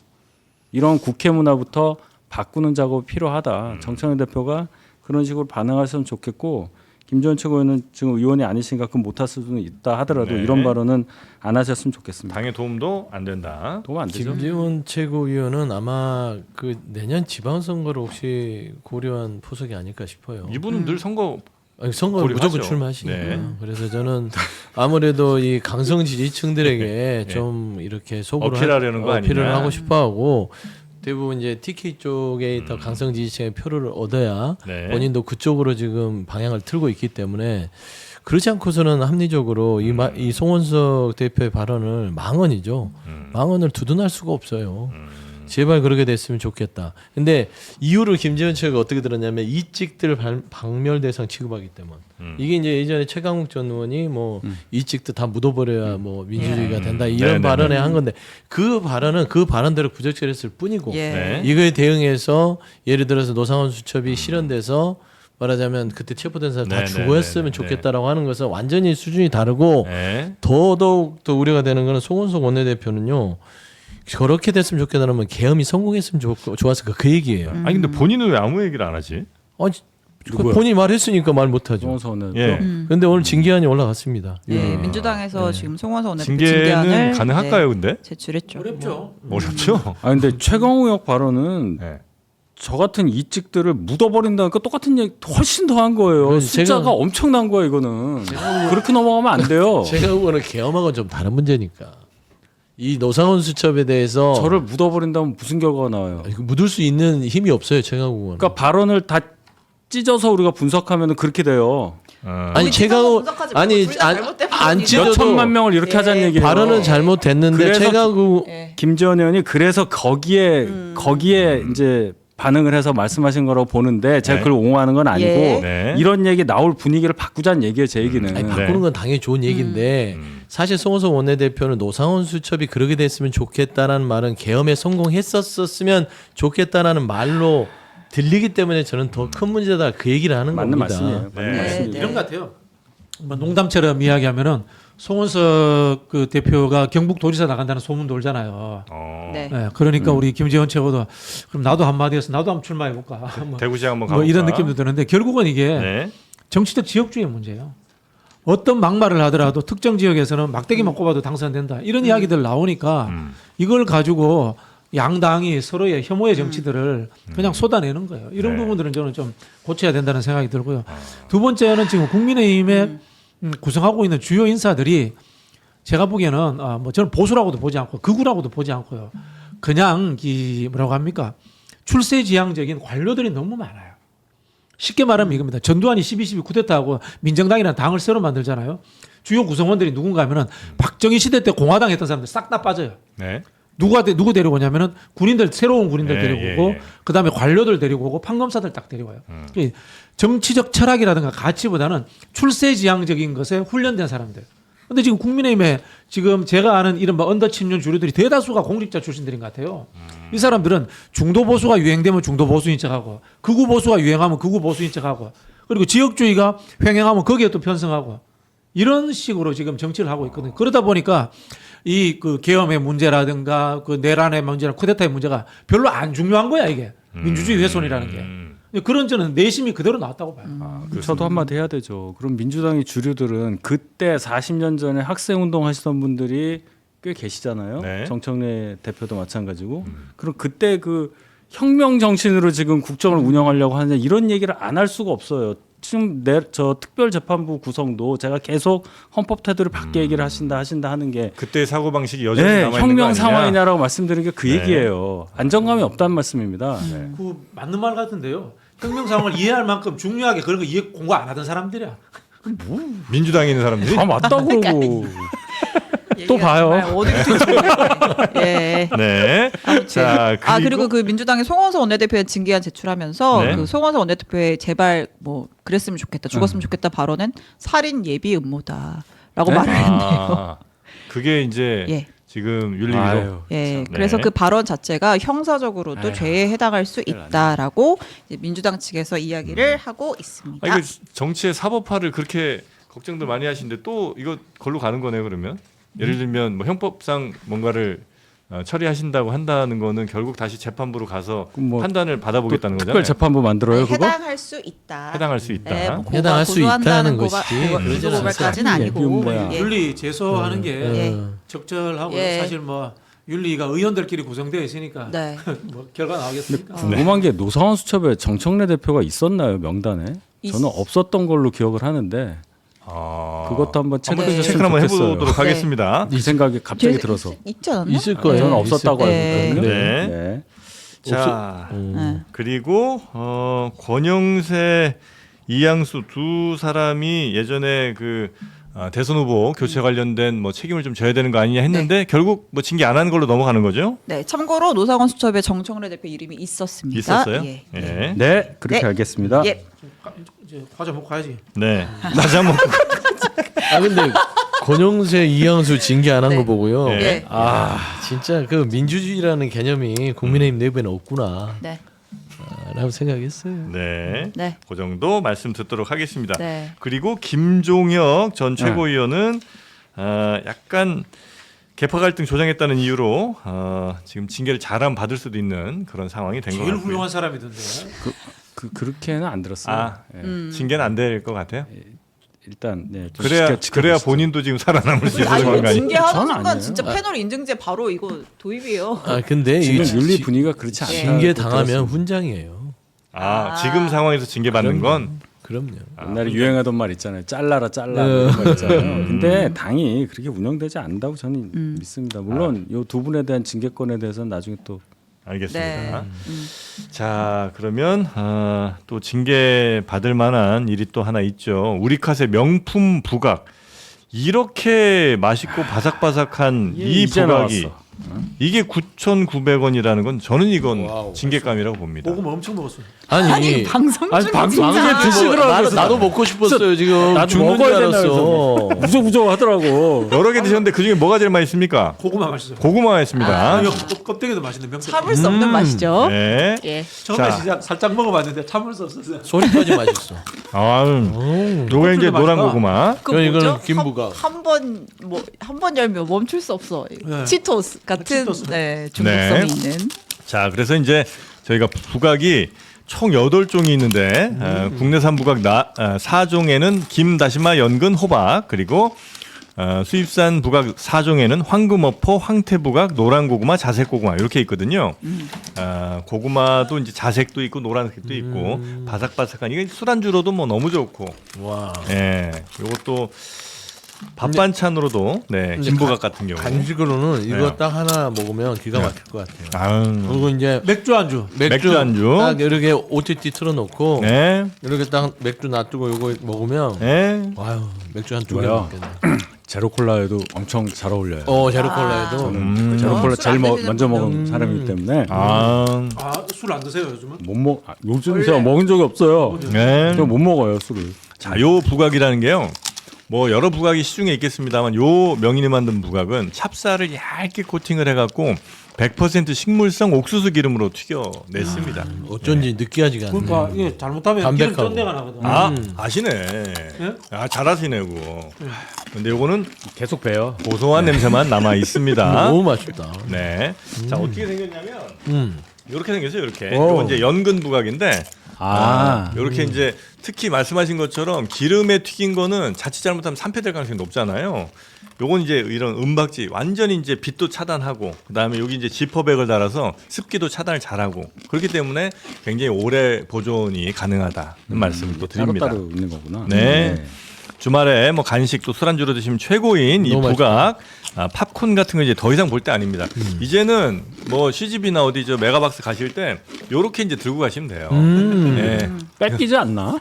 Speaker 4: 이런 국회 문화부터 바꾸는 작업이 필요하다. 정청래 대표가 그런 식으로 반응하셨으면 좋겠고 김재원 최고위원은 지금 의원이 아니시니까 그 못할 수는 있다 하더라도
Speaker 5: 네.
Speaker 4: 이런 발언은 안 하셨으면 좋겠습니다.
Speaker 5: 당의 도움도 안 된다.
Speaker 4: 도움 안 되죠.
Speaker 1: 김재원 최고위원은 아마 그 내년 지방선거를 혹시 고려한 포석이 아닐까 싶어요.
Speaker 5: 이분은 늘 선거
Speaker 1: 선거
Speaker 5: 고려하죠.
Speaker 1: 무조건 출마하시니까.
Speaker 5: 네.
Speaker 1: 그래서 저는 아무래도 이 강성 지지층들에게 좀 이렇게 속으로
Speaker 5: 어필하려는 거
Speaker 1: 어필을
Speaker 5: 아니냐.
Speaker 1: 하고 싶어하고 대부분 이제 TK 쪽에 더 강성 지지층의 표를 얻어야
Speaker 5: 네.
Speaker 1: 본인도 그쪽으로 지금 방향을 틀고 있기 때문에 그렇지 않고서는 합리적으로 이 송원석 대표의 발언을 망언이죠. 망언을 두둔할 수가 없어요. 제발 그렇게 됐으면 좋겠다. 근데 이유를 김재원 최고가 어떻게 들었냐면 이직들 박멸 대상 취급하기 때문. 이게 이제 예전에 최강욱 전 의원이 뭐 이직도 다 묻어버려야 뭐 민주주의가 된다 이런
Speaker 5: 네,
Speaker 1: 발언에
Speaker 5: 네.
Speaker 1: 한 건데 그 발언은 그 발언대로 부적절했을 뿐이고
Speaker 2: 예.
Speaker 5: 네.
Speaker 1: 이거에 대응해서 예를 들어서 노상원 수첩이 실현돼서 말하자면 그때 체포된 사람 다
Speaker 5: 네,
Speaker 1: 죽었으면
Speaker 5: 네, 네,
Speaker 1: 좋겠다라고 하는 것은 완전히 수준이 다르고
Speaker 5: 네.
Speaker 1: 더더욱 더 우려가 되는 거는 송원석 원내대표는요. 저렇게 됐으면 좋겠다면 계엄이 성공했으면 좋았을까 그 얘기예요.
Speaker 5: 아니 근데 본인은 왜 아무 얘기를 안 하지?
Speaker 1: 아니,
Speaker 4: 누구요?
Speaker 1: 본인이 말했으니까 말 못하죠.
Speaker 4: 송원석 원내대표.
Speaker 5: 예.
Speaker 1: 근데 오늘 징계안이 올라갔습니다.
Speaker 2: 네, 민주당에서 지금 송원석 원내대표
Speaker 5: 징계는
Speaker 2: 징계안을
Speaker 5: 가능할까요, 근데?
Speaker 2: 제출했죠.
Speaker 3: 어렵죠.
Speaker 5: 어렵죠.
Speaker 4: 아 근데 최강욱 의원 발언은
Speaker 5: 네.
Speaker 4: 저 같은 이직들을 묻어버린다니까 똑같은 얘기 훨씬 더 한 거예요.
Speaker 1: 그래서
Speaker 4: 숫자가
Speaker 1: 제가-
Speaker 4: 엄청난 거예요, 이거는. 그렇게 넘어가면 안 돼요.
Speaker 1: 제가 보고는 계엄하고는 좀 다른 문제니까. 이 노상원 수첩에 대해서
Speaker 4: 저를 묻어버린다면 무슨 결과가 나와요?
Speaker 1: 이거 묻을 수 있는 힘이 없어요, 최강욱 의원.
Speaker 4: 그러니까 발언을 다 찢어서 우리가 분석하면 그렇게 돼요.
Speaker 1: 아니
Speaker 2: 우리 찢어서
Speaker 1: 최강욱
Speaker 2: 분석하지 말고
Speaker 1: 아니
Speaker 2: 둘다 잘못된
Speaker 1: 안
Speaker 2: 발언이다.
Speaker 1: 찢어도
Speaker 4: 몇 천만 명을 이렇게 하자는 얘기예요.
Speaker 1: 발언은 잘못됐는데
Speaker 4: 그래서
Speaker 1: 최강욱
Speaker 2: 예.
Speaker 4: 김지원 의원이 그래서 거기에 이제 반응을 해서 말씀하신 거라고 보는데 제가
Speaker 5: 네.
Speaker 4: 그걸 옹호하는 건 아니고
Speaker 2: 예.
Speaker 5: 네.
Speaker 4: 이런 얘기 나올 분위기를 바꾸자는 얘기예요, 제 얘기는.
Speaker 1: 아니, 바꾸는 건 당연히 좋은 얘기인데 사실 송원석 원내대표는 노상원 수첩이 그렇게 됐으면 좋겠다라는 말은 계엄에 성공했었으면 좋겠다라는 말로 들리기 때문에 저는 더 큰 문제다 그 얘기를 하는
Speaker 4: 맞는
Speaker 1: 겁니다.
Speaker 4: 말씀이에요. 맞는
Speaker 5: 네.
Speaker 4: 말씀입니다.
Speaker 3: 이런 것 같아요. 뭐 농담처럼 이야기하면은 송원석 그 대표가 경북도지사 나간다는 소문 돌잖아요.
Speaker 2: 네.
Speaker 3: 네, 그러니까 우리 김재원 최고도 그럼 나도 한마디 해서 나도 한번 출마해 볼까.
Speaker 5: 대구시장 한번
Speaker 3: 뭐
Speaker 5: 가볼까?
Speaker 3: 이런 느낌도 드는데 결국은 이게
Speaker 5: 네.
Speaker 3: 정치적 지역주의 문제예요. 어떤 막말을 하더라도 특정 지역에서는 막대기만 꼽아도 당선된다. 이런 이야기들 나오니까 이걸 가지고 양당이 서로의 혐오의 정치들을 그냥 쏟아내는 거예요. 이런
Speaker 5: 네.
Speaker 3: 부분들은 저는 좀 고쳐야 된다는 생각이 들고요. 두 번째는 지금 국민의힘에 구성하고 있는 주요 인사들이 제가 보기에는 뭐 저는 보수라고도 보지 않고 극우라고도 보지 않고요. 그냥 이 뭐라고 합니까? 출세지향적인 관료들이 너무 많아요. 쉽게 말하면 이겁니다. 전두환이 12.12 쿠데타하고 민정당이라는 당을 새로 만들잖아요. 주요 구성원들이 누군가 하면은 박정희 시대 때 공화당 했던 사람들 싹 다 빠져요.
Speaker 5: 네.
Speaker 3: 누구 데리고 오냐면은 군인들, 새로운 군인들
Speaker 5: 예,
Speaker 3: 데리고
Speaker 5: 예,
Speaker 3: 오고
Speaker 5: 예.
Speaker 3: 그다음에 관료들 데리고 오고 판검사들 딱 데리고 와요. 이 정치적 철학이라든가 가치보다는 출세지향적인 것에 훈련된 사람들. 근데 지금 국민의힘에 지금 제가 아는 이른바 언더 친윤 주류들이 대다수가 공직자 출신들인 것 같아요. 이 사람들은 중도 보수가 유행되면 중도 보수인 척하고 극우 보수가 유행하면 극우 보수인 척하고 그리고 지역주의가 횡행하면 거기에 또 편성하고 이런 식으로 지금 정치를 하고 있거든요. 그러다 보니까 이 그 계엄의 문제라든가 그 내란의 문제나 쿠데타의 문제가 별로 안 중요한 거야 이게 민주주의 훼손이라는 게 그런 저는 내심이 그대로 나왔다고 봐요.
Speaker 4: 저도 한마디 해야 되죠. 그럼 민주당의 주류들은 그때 40년 전에 학생운동 하시던 분들이 꽤 계시잖아요.
Speaker 5: 네.
Speaker 4: 정청래 대표도 마찬가지고. 그럼 그때 그 혁명 정신으로 지금 국정을 운영하려고 하느냐 이런 얘기를 안 할 수가 없어요. 지금 저 특별재판부 구성도 제가 계속 헌법 태도를 바뀌게 얘기를 하신다 하는 게
Speaker 5: 그때 사고 방식이 여전히
Speaker 4: 네,
Speaker 5: 남아 있는 거
Speaker 4: 혁명
Speaker 5: 아니냐?
Speaker 4: 상황이냐라고 말씀드린 게 그
Speaker 5: 네.
Speaker 4: 얘기예요. 안정감이 없다는 말씀입니다. 네.
Speaker 3: 그 맞는 말 같은데요. 혁명 상황을 이해할 만큼 중요하게 그런 거 공부 안 하던 사람들이야.
Speaker 5: 민주당에 있는 사람들이
Speaker 4: 다 맞다고 그러고. 또 봐요.
Speaker 2: 예.
Speaker 5: 네. 자,
Speaker 2: 그리고 그 민주당의 송원석 원내대표의 징계안 제출하면서
Speaker 5: 네.
Speaker 2: 그 송원석 원내대표의 제발 뭐 그랬으면 좋겠다, 죽었으면 좋겠다 발언은 살인 예비 음모다라고 말을 했네요.
Speaker 5: 그게 이제
Speaker 2: 예.
Speaker 5: 지금 윤리위로
Speaker 4: 아유.
Speaker 2: 예,
Speaker 5: 네.
Speaker 2: 그래서 그 발언 자체가 형사적으로도
Speaker 4: 아유,
Speaker 2: 죄에 해당할 수 있다라고 이제 민주당 측에서 이야기를 하고 있습니다.
Speaker 5: 이거 정치의 사법화를 그렇게 걱정들 많이 하시는데 또 이거 걸로 가는 거네요, 그러면. 예를 들면 뭐 형법상 뭔가를 처리하신다고 한다는 거는 결국 다시 재판부로 가서
Speaker 4: 뭐
Speaker 5: 판단을 받아보겠다는 거잖아요.
Speaker 4: 특별 재판부 만들어요, 그거?
Speaker 2: 해당할 수 있다.
Speaker 5: 해당할 수 있다.
Speaker 2: 네, 뭐
Speaker 1: 해당할 수
Speaker 2: 고소한다는
Speaker 1: 있다는 것이지. 그러진
Speaker 2: 고발까지는
Speaker 4: 않아요.
Speaker 2: 아니고
Speaker 4: 뭐야.
Speaker 2: 예.
Speaker 3: 윤리 제소하는 게
Speaker 2: 예.
Speaker 3: 적절하고
Speaker 2: 예.
Speaker 3: 사실 뭐 윤리가 의원들끼리 구성되어 있으니까
Speaker 2: 네.
Speaker 3: 뭐 결과 나오겠습니까?
Speaker 4: 궁금한 게 노상원 수첩에 정청래 대표가 있었나요, 명단에? 저는 없었던 걸로 기억을 하는데 그것도 한번 체크해
Speaker 5: 체크 한번
Speaker 4: 좋겠어요.
Speaker 5: 해보도록 하겠습니다.
Speaker 4: 이 생각이 갑자기
Speaker 2: 제-
Speaker 4: 들어서.
Speaker 2: 있지 않았나?
Speaker 1: 있을 거예요.
Speaker 4: 저는 없었다고 알고
Speaker 2: 네.
Speaker 4: 있거든요.
Speaker 5: 네.
Speaker 4: 네.
Speaker 5: 자,
Speaker 2: 네.
Speaker 5: 그리고 권영세, 이양수 두 사람이 예전에 그 대선 후보 교체 관련된 뭐 책임을 좀 져야 되는 거 아니냐 했는데 결국 뭐 징계 안 하는 걸로 넘어가는 거죠?
Speaker 2: 네, 참고로 노상원 수첩에 정청래 대표 이름이 있었습니다.
Speaker 5: 있었어요?
Speaker 2: 예.
Speaker 5: 예.
Speaker 4: 네, 그렇게
Speaker 2: 네.
Speaker 4: 알겠습니다.
Speaker 2: 예.
Speaker 3: 이제 과자 먹고 가야지.
Speaker 5: 네. 맞아 뭐.
Speaker 1: 근데 권영세, 이양수 징계 안 한
Speaker 2: 네.
Speaker 1: 거 보고요.
Speaker 5: 네.
Speaker 1: 진짜 그 민주주의라는 개념이 국민의힘 내부에는 없구나.
Speaker 2: 네.
Speaker 1: 라고 생각했어요.
Speaker 5: 네.
Speaker 2: 네.
Speaker 5: 그 정도 말씀 듣도록 하겠습니다.
Speaker 2: 네.
Speaker 5: 그리고 김종혁 전 최고위원은 약간 개파 갈등 조장했다는 이유로 지금 징계를 잘하면 받을 수도 있는 그런 상황이 된 것
Speaker 3: 제일
Speaker 5: 같고요.
Speaker 3: 훌륭한 사람이던데.
Speaker 4: 그렇게는 안 들었어요.
Speaker 5: 아,
Speaker 4: 예.
Speaker 5: 징계는 안 될 것 같아요.
Speaker 4: 일단 네, 좀
Speaker 5: 그래야
Speaker 4: 지켜보시죠.
Speaker 5: 본인도 지금 살아남을 수 있는
Speaker 2: 아니
Speaker 5: 건가요?
Speaker 2: 징계하는
Speaker 4: 저는
Speaker 2: 순간
Speaker 4: 아니에요.
Speaker 2: 진짜 패널 인증제 바로 이거 도입이에요.
Speaker 1: 아 근데
Speaker 4: 지금
Speaker 1: 이
Speaker 4: 윤리 분위기가 그렇지 않다.
Speaker 1: 징계 당하면 훈장이에요.
Speaker 5: 지금 상황에서 징계받는 건
Speaker 1: 그럼요.
Speaker 4: 옛날에 유행하던 말 있잖아요. 잘라라 잘라 뭐 이런 말 있잖아요. 근데 당이 그렇게 운영되지 않는다고 저는 믿습니다. 물론 이 두 분에 대한 징계권에 대해서는 나중에 또
Speaker 5: 알겠습니다.
Speaker 2: 네.
Speaker 5: 자, 그러면 또 징계 받을 만한 일이 또 하나 있죠. 우리카세 명품 부각. 이렇게 맛있고 바삭바삭한 이
Speaker 4: 이제
Speaker 5: 부각이
Speaker 4: 나왔어.
Speaker 5: 이게 9,900원이라는 건 저는 이건 징계감이라고 봅니다.
Speaker 3: 먹으면 엄청 먹었어요.
Speaker 1: 아니
Speaker 2: 방송 중에
Speaker 4: 방송에
Speaker 2: 진짜.
Speaker 4: 드시더라고요.
Speaker 1: 나도 먹고 싶었어요 지금.
Speaker 4: 나도
Speaker 1: 죽는 줄
Speaker 4: 먹어야 된다
Speaker 1: 알았어.
Speaker 4: 무조무조 하더라고.
Speaker 5: 여러 개 드셨는데 그중에 뭐가 제일 맛있습니까?
Speaker 3: 고구마 맛있어요.
Speaker 5: 고구마였습니다.
Speaker 3: 껍데기도 맛있는 명태.
Speaker 2: 참을 수 없는 맛이죠.
Speaker 5: 네.
Speaker 2: 예.
Speaker 3: 처음에
Speaker 5: 자.
Speaker 3: 시작 살짝 먹어봤는데 참을 수 없었어요.
Speaker 1: 소리까지 맛있어.
Speaker 5: 요게 이제
Speaker 3: 맛있다.
Speaker 5: 노란 고구마.
Speaker 2: 그
Speaker 1: 그럼 이거는
Speaker 2: 뭐죠?
Speaker 1: 김부각.
Speaker 2: 한 번 열면 멈출 수 없어.
Speaker 3: 네.
Speaker 2: 치토스 같은
Speaker 3: 치토스.
Speaker 2: 네, 중독성이 있는.
Speaker 5: 자, 그래서 이제 저희가 부각이 총 8종이 있는데 국내산 부각 4종에는 김, 다시마, 연근, 호박 그리고 수입산 부각 4종에는 황금어포, 황태부각, 노란고구마, 자색고구마 이렇게 있거든요. 고구마도 이제 자색도 있고 노란색도 있고 바삭바삭한 이게 술안주로도 뭐 너무 좋고.
Speaker 1: 와.
Speaker 5: 예, 이것도 밥 반찬으로도 네,
Speaker 1: 이제
Speaker 5: 김부각 같은 경우.
Speaker 1: 간식으로는 이거
Speaker 5: 네.
Speaker 1: 딱 하나 먹으면 기가 막힐 것 같아요.
Speaker 5: 아유,
Speaker 1: 그리고 이제
Speaker 3: 맥주 안주.
Speaker 5: 맥주 안주.
Speaker 1: 딱 이렇게 OTT 틀어놓고
Speaker 5: 네,
Speaker 1: 이렇게 딱 맥주 놔두고 이거 먹으면
Speaker 5: 네.
Speaker 1: 와유 맥주 한 2개
Speaker 4: 뭐야?
Speaker 1: 먹겠네.
Speaker 4: 제로콜라에도 엄청 잘 어울려요.
Speaker 1: 제로콜라에도
Speaker 4: 저는 제로콜라
Speaker 2: 술안
Speaker 4: 제일
Speaker 2: 드시는
Speaker 4: 먼저
Speaker 2: 분들.
Speaker 4: 먹은 사람이기 때문에
Speaker 3: 술 안 드세요 요즘은?
Speaker 4: 못 먹. 요즘 제가 먹은 적이 없어요.
Speaker 5: 네.
Speaker 4: 제가 못 먹어요 술을.
Speaker 5: 자, 요 부각이라는 게요. 뭐 여러 부각이 시중에 있겠습니다만 요 명인이 만든 부각은 찹쌀을 얇게 코팅을 해갖고 100% 식물성 옥수수 기름으로 튀겨냈습니다.
Speaker 1: 어쩐지 느끼하지가 않네.
Speaker 3: 그러니까 이게 잘못하면 기름
Speaker 1: 담백하고.
Speaker 3: 쩐내가 나거든.
Speaker 5: 아시네. 잘하시네 그거. 근데 요거는
Speaker 4: 계속 배요.
Speaker 5: 고소한 냄새만 남아 있습니다.
Speaker 1: 너무 맛있다.
Speaker 5: 네. 자, 어떻게 생겼냐면 이렇게 생겼어요. 이렇게.
Speaker 1: 오.
Speaker 5: 이건 이제 연근 부각인데 이렇게 이제 특히 말씀하신 것처럼 기름에 튀긴 거는 자칫 잘못하면 산패될 가능성이 높잖아요. 요건 이제 이런 은박지 완전히 이제 빛도 차단하고 그다음에 여기 이제 지퍼백을 달아서 습기도 차단을 잘하고 그렇기 때문에 굉장히 오래 보존이 가능하다는 말씀을 또 드립니다.
Speaker 4: 따로따로 있는 거구나.
Speaker 5: 네. 주말에 뭐 간식 또 술안주로 드시면 최고인 이
Speaker 1: 너무
Speaker 5: 부각 팝콘 같은 거 이제 더 이상 볼 때 아닙니다. 이제는 뭐 CGV나 어디 저 메가박스 가실 때 요렇게 이제 들고 가시면 돼요. 네.
Speaker 4: 뺏기지 않나?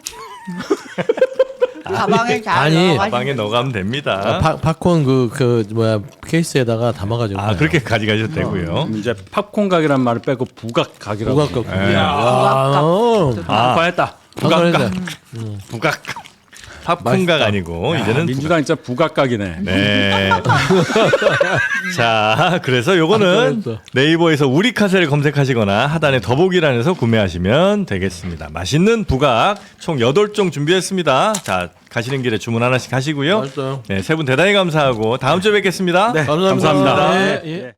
Speaker 2: 가방에 잘
Speaker 1: 아니,
Speaker 2: 넣어가지고.
Speaker 5: 가방에 넣어가면 됩니다.
Speaker 1: 팝콘 케이스에다가 담아가지고.
Speaker 5: 그렇게 가져가셔도 되고요.
Speaker 4: 이제 팝콘 각이란 말을 빼고 부각 각이라고.
Speaker 1: 부각 각.
Speaker 5: 네.
Speaker 4: 부각했다.
Speaker 5: 부각각. 부각. 팝콘각 아니고 이제는
Speaker 4: 민주당 진짜 부각각이네.
Speaker 5: 네. 자, 그래서 요거는 네이버에서 우리카세를 검색하시거나 하단에 더보기란에서 구매하시면 되겠습니다. 맛있는 부각 총 8종 준비했습니다. 자, 가시는 길에 주문 하나씩 하시고요.
Speaker 1: 맛있어요.
Speaker 5: 네, 세 분 대단히 감사하고 다음 주에 뵙겠습니다.
Speaker 1: 감사합니다.
Speaker 5: 감사합니다.
Speaker 1: 네.